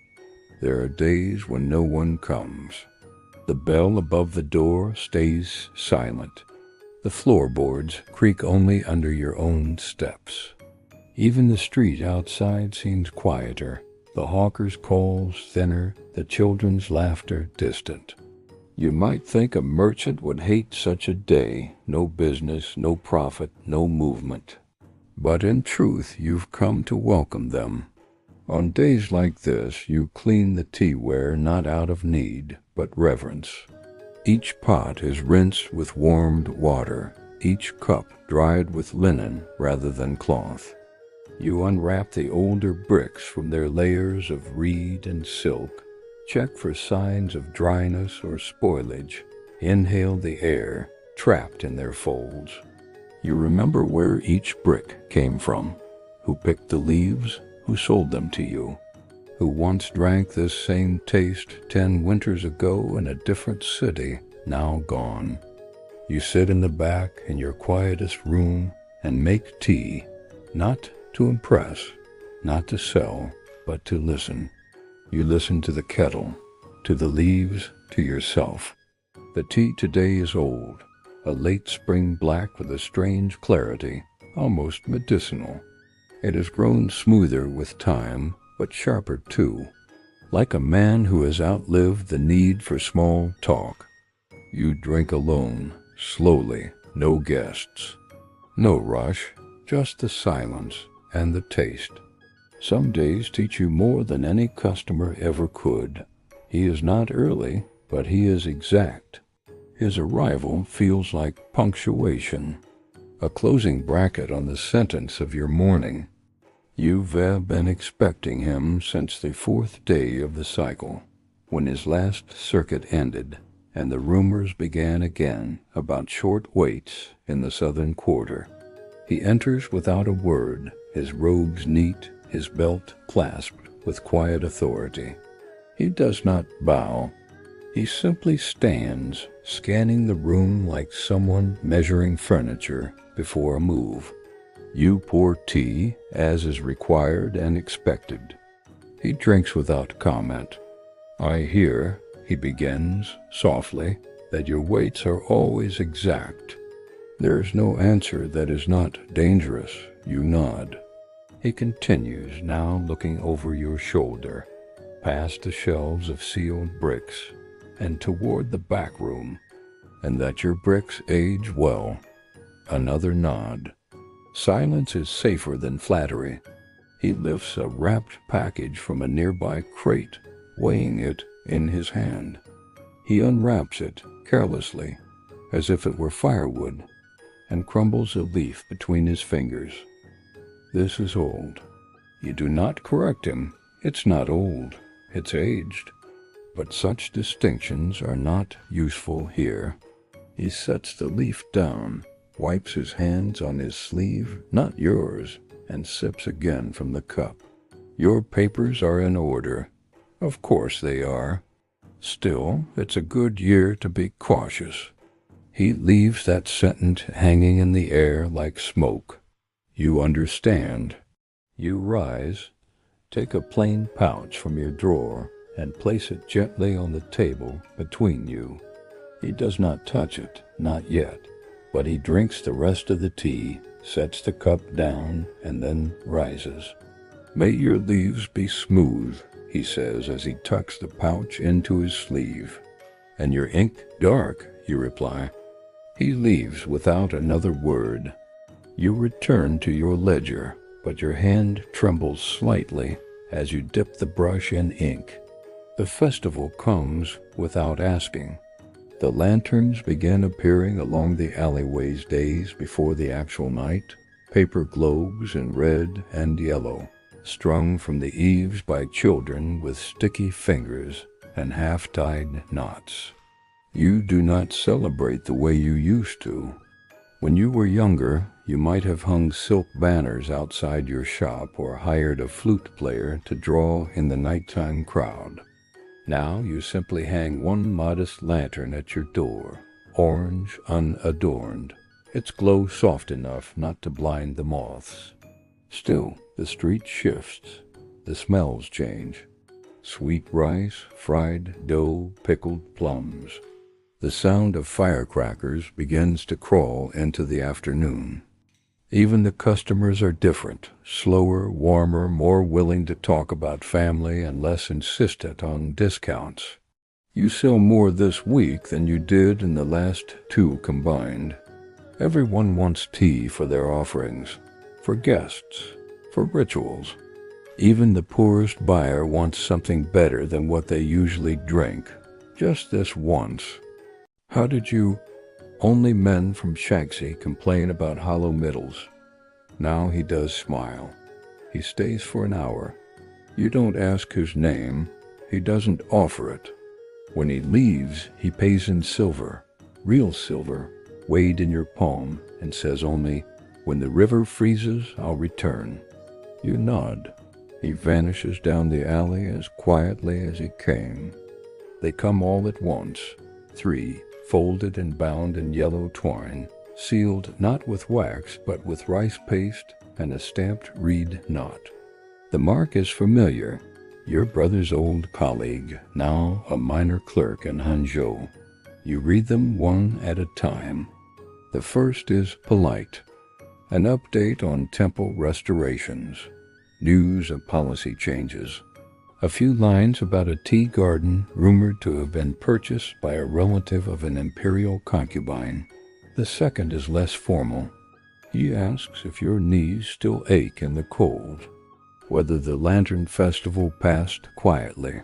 There are days when no one comes. The bell above the door stays silent. The floorboards creak only under your own steps. Even the street outside seems quieter, the hawkers' calls thinner, the children's laughter distant. You might think a merchant would hate such a day, no business, no profit, no movement. But in truth, you've come to welcome them. On days like this, you clean the teaware not out of need, but reverence. Each pot is rinsed with warmed water, each cup dried with linen rather than cloth. You unwrap the older bricks from their layers of reed and silk, check for signs of dryness or spoilage, inhale the air, trapped in their folds. You remember where each brick came from, who picked the leaves, who sold them to you, who once drank this same taste 10 winters ago in a different city, now gone. You sit in the back in your quietest room and make tea, not to impress, not to sell, but to listen. You listen to the kettle, to the leaves, to yourself. The tea today is old, a late spring black with a strange clarity, almost medicinal. It has grown smoother with time, but sharper too, like a man who has outlived the need for small talk. You drink alone, slowly, no guests. No rush, just the silence and the taste. Some days teach you more than any customer ever could. He is not early, but he is exact. His arrival feels like punctuation, a closing bracket on the sentence of your morning. You've been expecting him since the 4th day of the cycle, when his last circuit ended, and the rumors began again about short waits in the southern quarter. He enters without a word, his robes neat, his belt clasped with quiet authority. He does not bow. He simply stands, scanning the room like someone measuring furniture before a move. You pour tea, as is required and expected. He drinks without comment. I hear, he begins, softly, that your weights are always exact. There is no answer that is not dangerous. You nod. He continues, now looking over your shoulder, past the shelves of sealed bricks, and toward the back room, and that your bricks age well. Another nod. Silence is safer than flattery. He lifts a wrapped package from a nearby crate, weighing it in his hand. He unwraps it carelessly, as if it were firewood, and crumbles a leaf between his fingers. This is old. You do not correct him. It's not old. It's aged. But such distinctions are not useful here. He sets the leaf down, wipes his hands on his sleeve, not yours, and sips again from the cup. Your papers are in order. Of course they are. Still, it's a good year to be cautious. He leaves that sentence hanging in the air like smoke. You understand. You rise, take a plain pouch from your drawer, and place it gently on the table between you. He does not touch it, not yet. But he drinks the rest of the tea, sets the cup down, and then rises. "May your leaves be smooth," he says as he tucks the pouch into his sleeve. "And your ink dark," you reply. He leaves without another word. You return to your ledger, but your hand trembles slightly as you dip the brush in ink. The festival comes without asking. The lanterns begin appearing along the alleyways days before the actual night, paper globes in red and yellow, strung from the eaves by children with sticky fingers and half-tied knots. You do not celebrate the way you used to. When you were younger, you might have hung silk banners outside your shop or hired a flute player to draw in the nighttime crowd. Now you simply hang one modest lantern at your door, orange, unadorned, its glow soft enough not to blind the moths. Still, the street shifts, the smells change. Sweet rice, fried dough, pickled plums. The sound of firecrackers begins to crawl into the afternoon. Even the customers are different, slower, warmer, more willing to talk about family and less insistent on discounts. You sell more this week than you did in the last 2 combined. Everyone wants tea for their offerings, for guests, for rituals. Even the poorest buyer wants something better than what they usually drink, just this once. How did you? Only men from Shaxi complain about hollow middles. Now he does smile. He stays for an hour. You don't ask his name. He doesn't offer it. When he leaves, he pays in silver, real silver, weighed in your palm, and says only, "When the river freezes, I'll return." You nod. He vanishes down the alley as quietly as he came. They come all at once, 3, folded and bound in yellow twine, sealed not with wax but with rice paste and a stamped reed knot. The mark is familiar, your brother's old colleague, now a minor clerk in Hangzhou. You read them one at a time. The first is polite, an update on temple restorations, news of policy changes. A few lines about a tea garden rumored to have been purchased by a relative of an imperial concubine. The second is less formal. He asks if your knees still ache in the cold, whether the lantern festival passed quietly.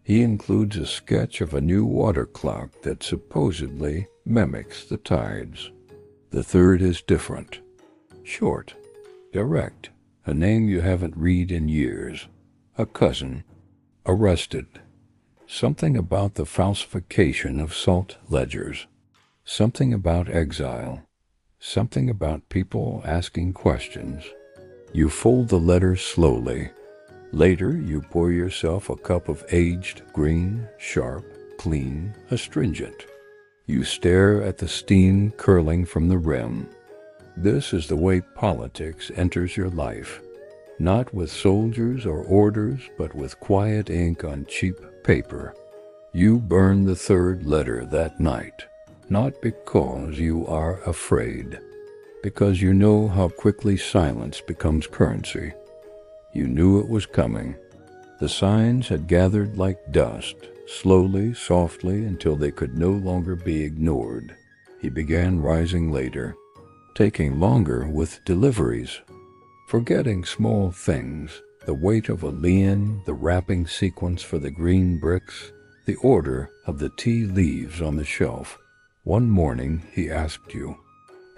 He includes a sketch of a new water clock that supposedly mimics the tides. The third is different. Short, direct, a name you haven't read in years. A cousin, arrested. Something about the falsification of salt ledgers. Something about exile. Something about people asking questions. You fold the letter slowly. Later, you pour yourself a cup of aged, green, sharp, clean, astringent. You stare at the steam curling from the rim. This is the way politics enters your life. Not with soldiers or orders, but with quiet ink on cheap paper. You burn the third letter that night, not because you are afraid, because you know how quickly silence becomes currency. You knew it was coming. The signs had gathered like dust, slowly, softly, until they could no longer be ignored. He began rising later, taking longer with deliveries. Forgetting small things, the weight of a lien, the wrapping sequence for the green bricks, the order of the tea leaves on the shelf. One morning he asked you,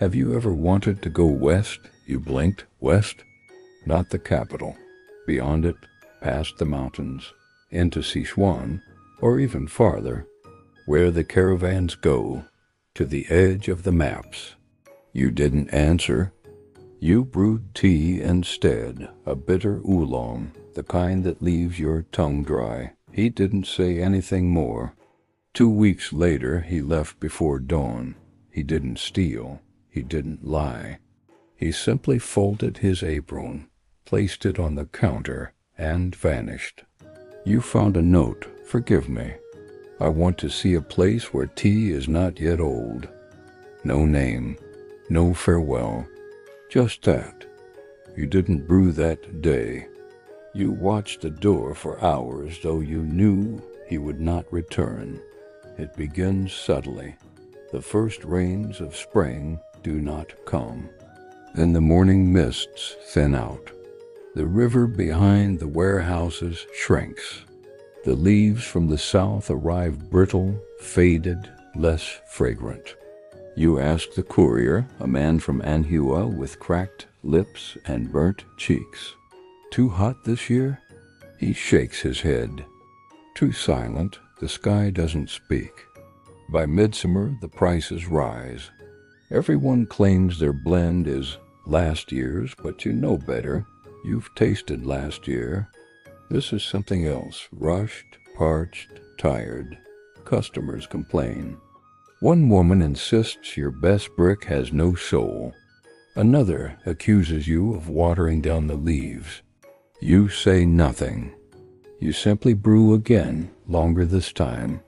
"Have you ever wanted to go west?" You blinked. West? Not the capital. Beyond it, past the mountains, into Sichuan, or even farther, where the caravans go, to the edge of the maps. You didn't answer. You brewed tea instead, a bitter oolong, the kind that leaves your tongue dry. He didn't say anything more. 2 weeks later, he left before dawn. He didn't steal. He didn't lie. He simply folded his apron, placed it on the counter, and vanished. You found a note. "Forgive me. I want to see a place where tea is not yet old." No name, no farewell, just that. You didn't brew that day. You watched the door for hours, though you knew he would not return. It begins subtly. The first rains of spring do not come. Then the morning mists thin out. The river behind the warehouses shrinks. The leaves from the south arrive brittle, faded, less fragrant. You ask the courier, a man from Anhua with cracked lips and burnt cheeks. Too hot this year? He shakes his head. Too silent, the sky doesn't speak. By midsummer, the prices rise. Everyone claims their blend is last year's, but you know better. You've tasted last year. This is something else, rushed, parched, tired. Customers complain. One woman insists your best brick has no soul. Another accuses you of watering down the leaves. You say nothing. You simply brew again, longer this time.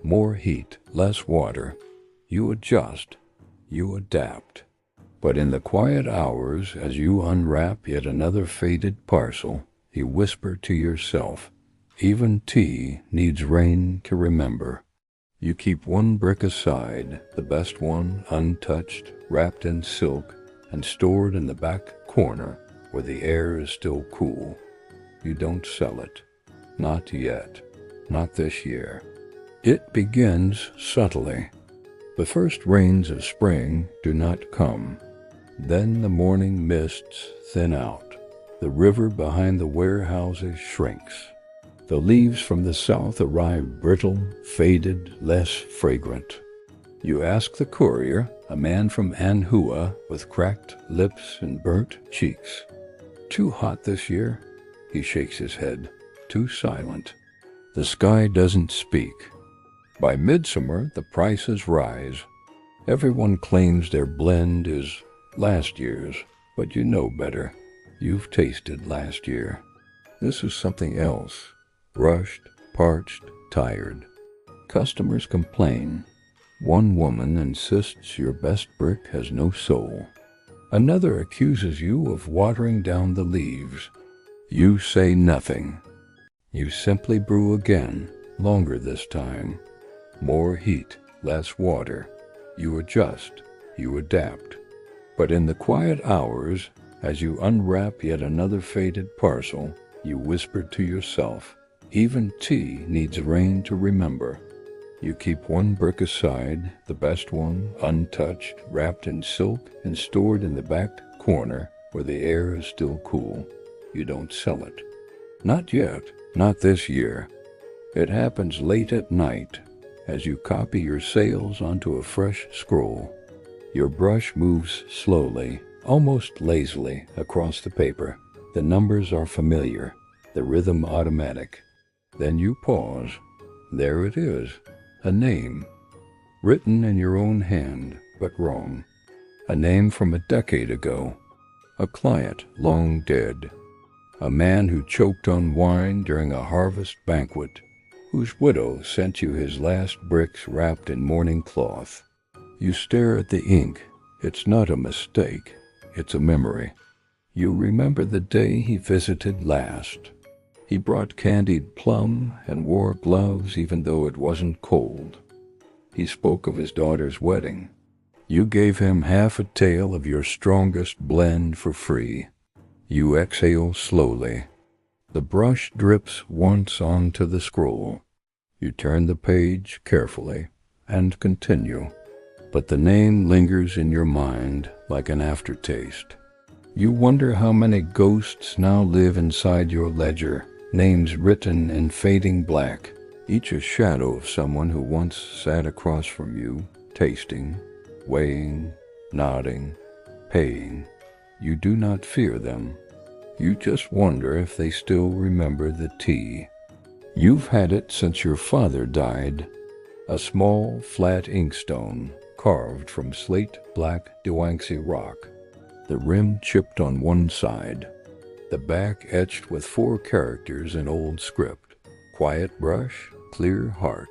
More heat, less water. You adjust. You adapt. But in the quiet hours, as you unwrap yet another faded parcel, you whisper to yourself, even tea needs rain to remember. You keep one brick aside, the best one, untouched, wrapped in silk, and stored in the back corner where the air is still cool. You don't sell it. Not yet. Not this year. It begins subtly. The first rains of spring do not come. Then the morning mists thin out. The river behind the warehouses shrinks. The leaves from the south arrive brittle, faded, less fragrant. You ask the courier, a man from Anhua with cracked lips and burnt cheeks. Too hot this year? He shakes his head. Too silent. The sky doesn't speak. By midsummer, the prices rise. Everyone claims their blend is last year's, but you know better. You've tasted last year. This is something else. Rushed, parched, tired. Customers complain. One woman insists your best brick has no soul. Another accuses you of watering down the leaves. You say nothing. You simply brew again, longer this time. More heat, less water. You adjust. You adapt. But in the quiet hours, as you unwrap yet another faded parcel, you whisper to yourself, even tea needs rain to remember. You keep one brick aside, the best one, untouched, wrapped in silk, and stored in the back corner where the air is still cool. You don't sell it. Not yet, not this year. It happens late at night, as you copy your sales onto a fresh scroll. Your brush moves slowly, almost lazily, across the paper. The numbers are familiar, the rhythm automatic. Then you pause. There it is, a name, written in your own hand, but wrong. A name from a decade ago. A client long dead. A man who choked on wine during a harvest banquet, whose widow sent you his last bricks wrapped in mourning cloth. You stare at the ink. It's not a mistake. It's a memory. You remember the day he visited last. He brought candied plum and wore gloves even though it wasn't cold. He spoke of his daughter's wedding. You gave him half a tale of your strongest blend for free. You exhale slowly. The brush drips once onto the scroll. You turn the page carefully and continue. But the name lingers in your mind like an aftertaste. You wonder how many ghosts now live inside your ledger, names written in fading black, each a shadow of someone who once sat across from you, tasting, weighing, nodding, paying. You do not fear them. You just wonder if they still remember the tea. You've had it since your father died. A small, flat inkstone, carved from slate-black Dewangsi rock, the rim chipped on one side, the back etched with 4 characters in old script, quiet brush, clear heart.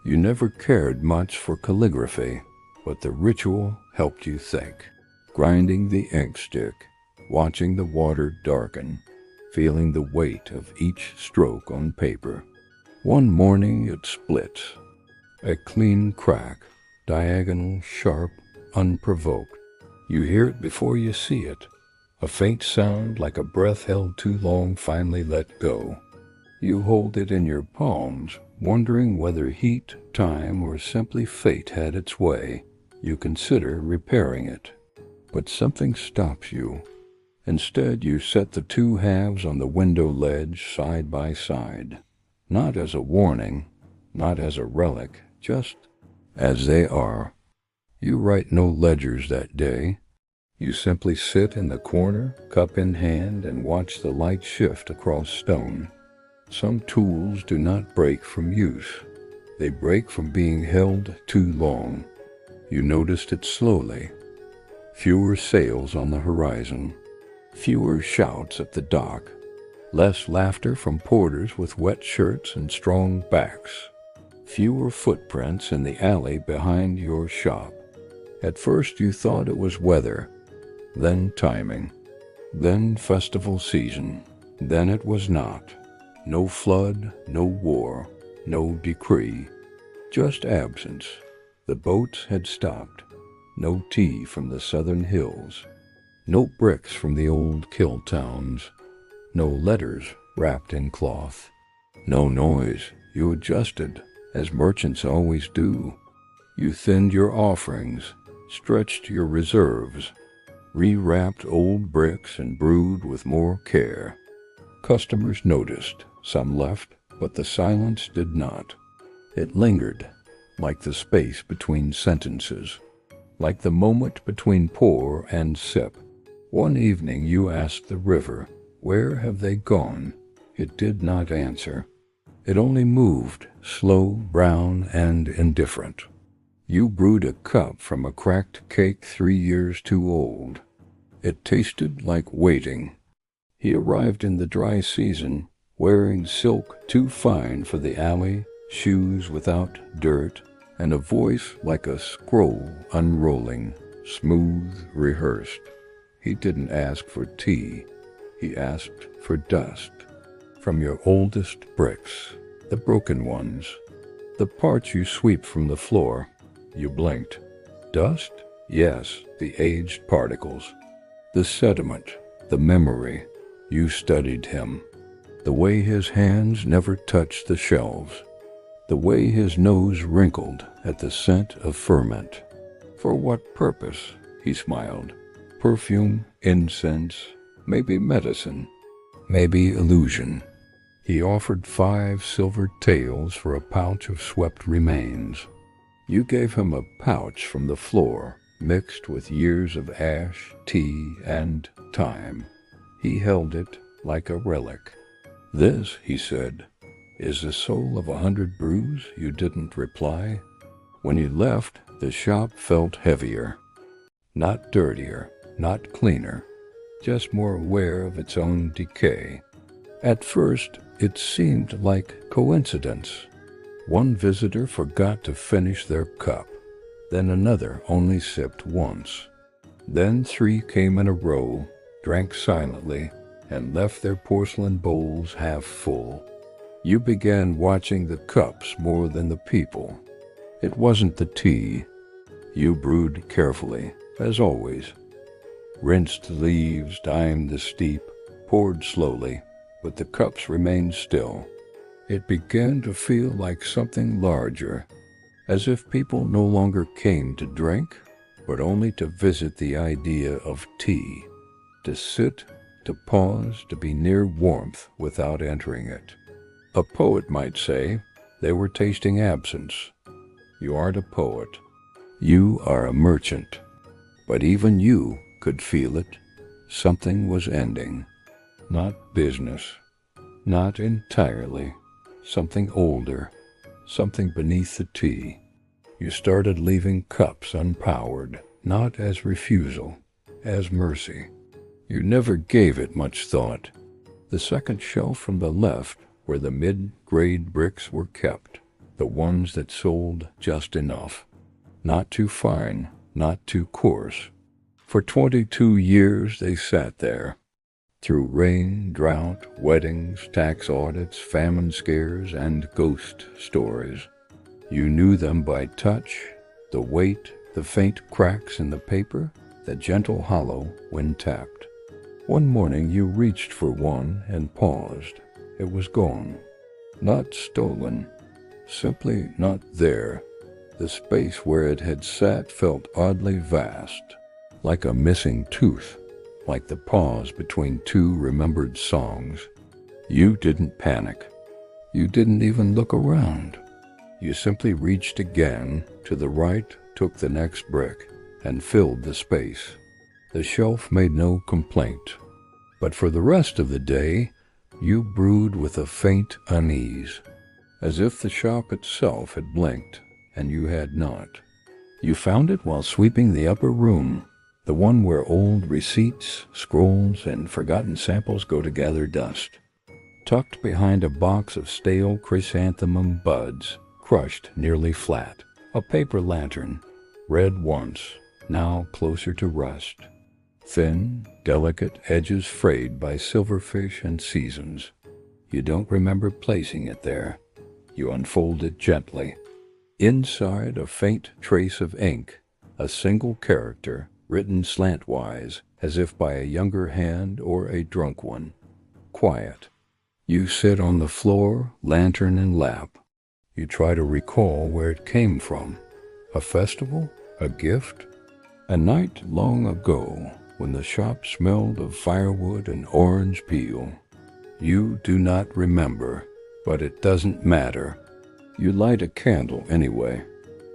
You never cared much for calligraphy. but the ritual helped you think. Grinding the ink stick, watching the water darken, feeling the weight of each stroke on paper. One morning it splits. A clean crack, diagonal, sharp, unprovoked. You hear it before you see it. A faint sound like a breath held too long finally let go. You hold it in your palms, wondering whether heat, time, or simply fate had its way. You consider repairing it. But something stops you. Instead, you set the two halves on the window ledge side by side. Not as a warning, not as a relic, just as they are. You write no ledgers that day. You simply sit in the corner, cup in hand, and watch the light shift across stone. Some tools do not break from use. They break from being held too long. You noticed it slowly. Fewer sails on the horizon. Fewer shouts at the dock. Less laughter from porters with wet shirts and strong backs. Fewer footprints in the alley behind your shop. At first you thought it was weather, then timing, then festival season. Then it was not. No flood, no war, no decree. Just absence. The boats had stopped. No tea from the southern hills. No bricks from the old kill towns. No letters wrapped in cloth. No noise. You adjusted, as merchants always do. You thinned your offerings, stretched your reserves, rewrapped old bricks and brewed with more care. Customers noticed. Some left, but the silence did not. It lingered, like the space between sentences, like the moment between pour and sip. One evening you asked the river, "Where have they gone?" It did not answer. It only moved, slow, brown, and indifferent. You brewed a cup from a cracked cake 3 years too old. It tasted like waiting. He arrived in the dry season, wearing silk too fine for the alley, shoes without dirt, and a voice like a scroll unrolling, smooth, rehearsed. He didn't ask for tea. He asked for dust. From your oldest bricks, the broken ones, the parts you sweep from the floor. You blinked. Dust? Yes, the aged particles. The sediment, the memory. You studied him. The way his hands never touched the shelves. The way his nose wrinkled at the scent of ferment. For what purpose? He smiled. Perfume, incense, maybe medicine, maybe illusion. He offered 5 silver taels for a pouch of swept remains. You gave him a pouch from the floor, mixed with years of ash, tea, and time. He held it like a relic. This, he said, is the soul of 100 brews. You didn't reply. When you left, the shop felt heavier. Not dirtier, not cleaner, just more aware of its own decay. At first, it seemed like coincidence. One visitor forgot to finish their cup. Then another only sipped once. Then 3 came in a row, drank silently, and left their porcelain bowls half full. You began watching the cups more than the people. It wasn't the tea. You brewed carefully, as always. Rinsed the leaves, dimed the steep, poured slowly, but the cups remained still. It began to feel like something larger, as if people no longer came to drink, but only to visit the idea of tea, to sit, to pause, to be near warmth without entering it. A poet might say they were tasting absence. You aren't a poet. You are a merchant. But even you could feel it. Something was ending. Not business. Not entirely. Something older. Something beneath the tea. You started leaving cups unpowered, not as refusal, as mercy. You never gave it much thought. The second shelf from the left, where the mid-grade bricks were kept, the ones that sold just enough. Not too fine, not too coarse. For 22 years they sat there. Through rain, drought, weddings, tax audits, famine scares, and ghost stories. You knew them by touch, the weight, the faint cracks in the paper, the gentle hollow when tapped. One morning you reached for one and paused. It was gone. Not stolen. Simply not there. The space where it had sat felt oddly vast, like a missing tooth, like the pause between two remembered songs. You didn't panic. You didn't even look around. You simply reached again, to the right, took the next brick, and filled the space. The shelf made no complaint. But for the rest of the day, you brewed with a faint unease, as if the shop itself had blinked, and you had not. You found it while sweeping the upper room, the one where old receipts, scrolls, and forgotten samples go to gather dust. Tucked behind a box of stale chrysanthemum buds, crushed nearly flat. A paper lantern, red once, now closer to rust. Thin, delicate edges frayed by silverfish and seasons. You don't remember placing it there. You unfold it gently. Inside, a faint trace of ink, a single character, written slantwise, as if by a younger hand or a drunk one. Quiet. You sit on the floor, lantern in lap. You try to recall where it came from. A festival? A gift? A night long ago, when the shop smelled of firewood and orange peel. You do not remember, but it doesn't matter. You light a candle anyway.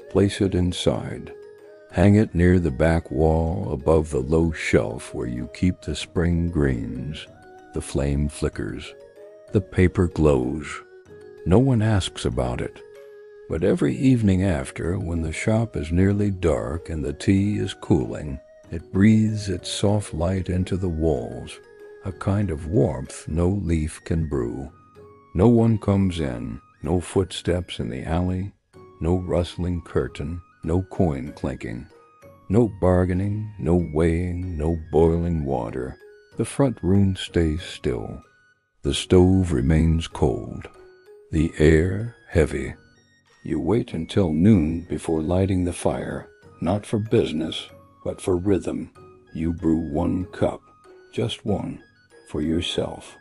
Place it inside. Hang it near the back wall above the low shelf where you keep the spring greens. The flame flickers. The paper glows. No one asks about it. But every evening after, when the shop is nearly dark and the tea is cooling, it breathes its soft light into the walls, a kind of warmth no leaf can brew. No one comes in, no footsteps in the alley, no rustling curtain, no coin clinking, no bargaining, no weighing, no boiling water. The front room stays still. The stove remains cold. The air heavy. You wait until noon before lighting the fire, not for business, but for rhythm. You brew one cup, just one, for yourself.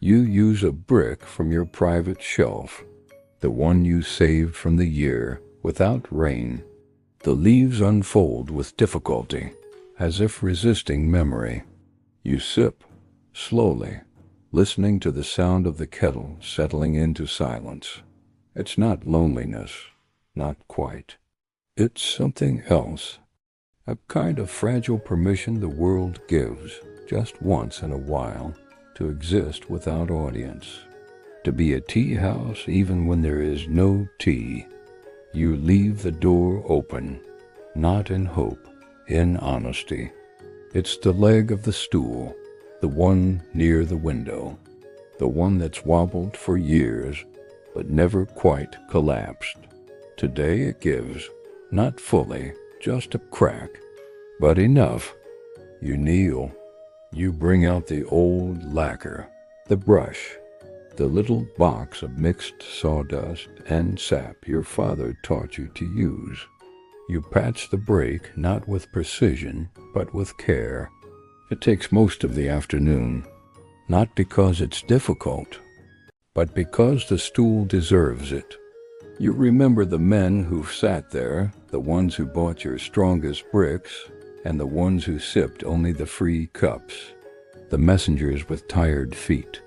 You use a brick from your private shelf, the one you saved from the year, without rain. The leaves unfold with difficulty, as if resisting memory. You sip, slowly, listening to the sound of the kettle settling into silence. It's not loneliness, not quite. It's something else, a kind of fragile permission the world gives, just once in a while, to exist without audience, to be a tea house even when there is no tea. You leave the door open, not in hope, in honesty. It's the leg of the stool, the one near the window, the one that's wobbled for years, but never quite collapsed. Today it gives, not fully, just a crack, but enough. You kneel. You bring out the old lacquer, the brush, the little box of mixed sawdust and sap your father taught you to use. You patch the break not with precision, but with care. It takes most of the afternoon, not because it's difficult, but because the stool deserves it. You remember the men who've sat there, the ones who bought your strongest bricks, and the ones who sipped only the free cups, the messengers with tired feet,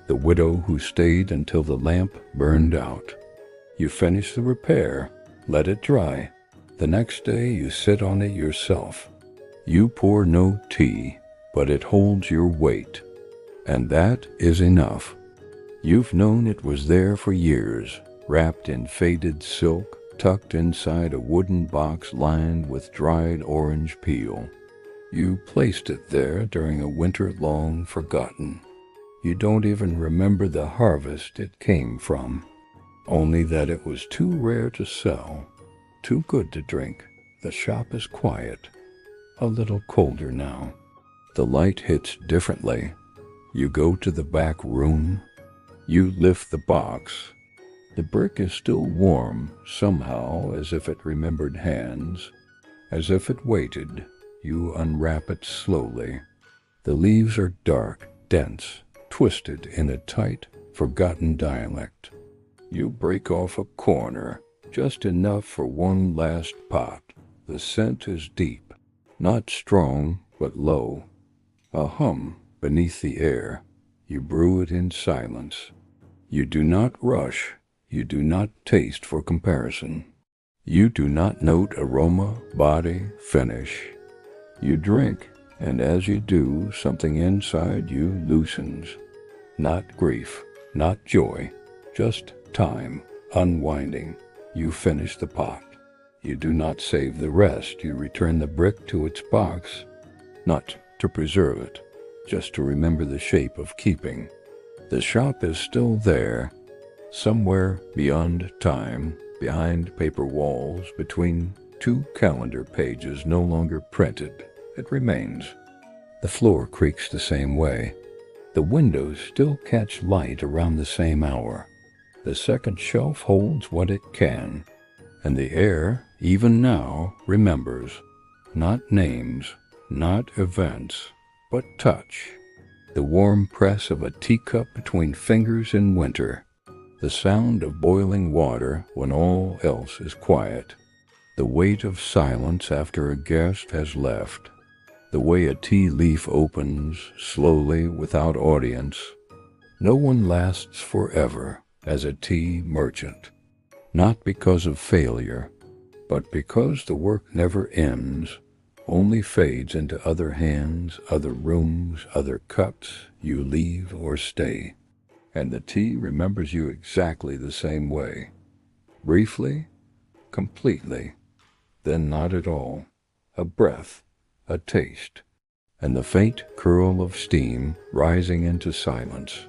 the widow who stayed until the lamp burned out. You finish the repair, let it dry. The next day you sit on it yourself. You pour no tea, but it holds your weight, and that is enough. You've known it was there for years, wrapped in faded silk, tucked inside a wooden box lined with dried orange peel. You placed it there during a winter long forgotten. You don't even remember the harvest it came from, only that it was too rare to sell, too good to drink, The shop is quiet, a little colder now. The light hits differently. You go to the back room. You lift the box. The brick is still warm, somehow, as if it remembered hands, as if it waited. You unwrap it slowly. The leaves are dark, dense, twisted in a tight, forgotten dialect. You break off a corner, just enough for one last pot. The scent is deep, not strong, but low. A hum beneath the air. You brew it in silence. You do not rush. You do not taste for comparison. You do not note aroma, body, finish. You drink, and as you do, something inside you loosens. Not grief, not joy, just time, unwinding. You finish the pot. You do not save the rest. You return the brick to its box, not to preserve it, just to remember the shape of keeping. The shop is still there, somewhere beyond time, behind paper walls, between two calendar pages no longer printed. It remains. The floor creaks the same way. The windows still catch light around the same hour. The second shelf holds what it can, and the air, even now, remembers. Not names, not events, but touch. The warm press of a teacup between fingers in winter. The sound of boiling water when all else is quiet. The weight of silence after a guest has left. The way a tea leaf opens, slowly, without audience. No one lasts forever as a tea merchant. Not because of failure, but because the work never ends, only fades into other hands, other rooms, other cups. You leave or stay. And the tea remembers you exactly the same way. Briefly, completely, then not at all. A breath, a taste, and the faint curl of steam rising into silence.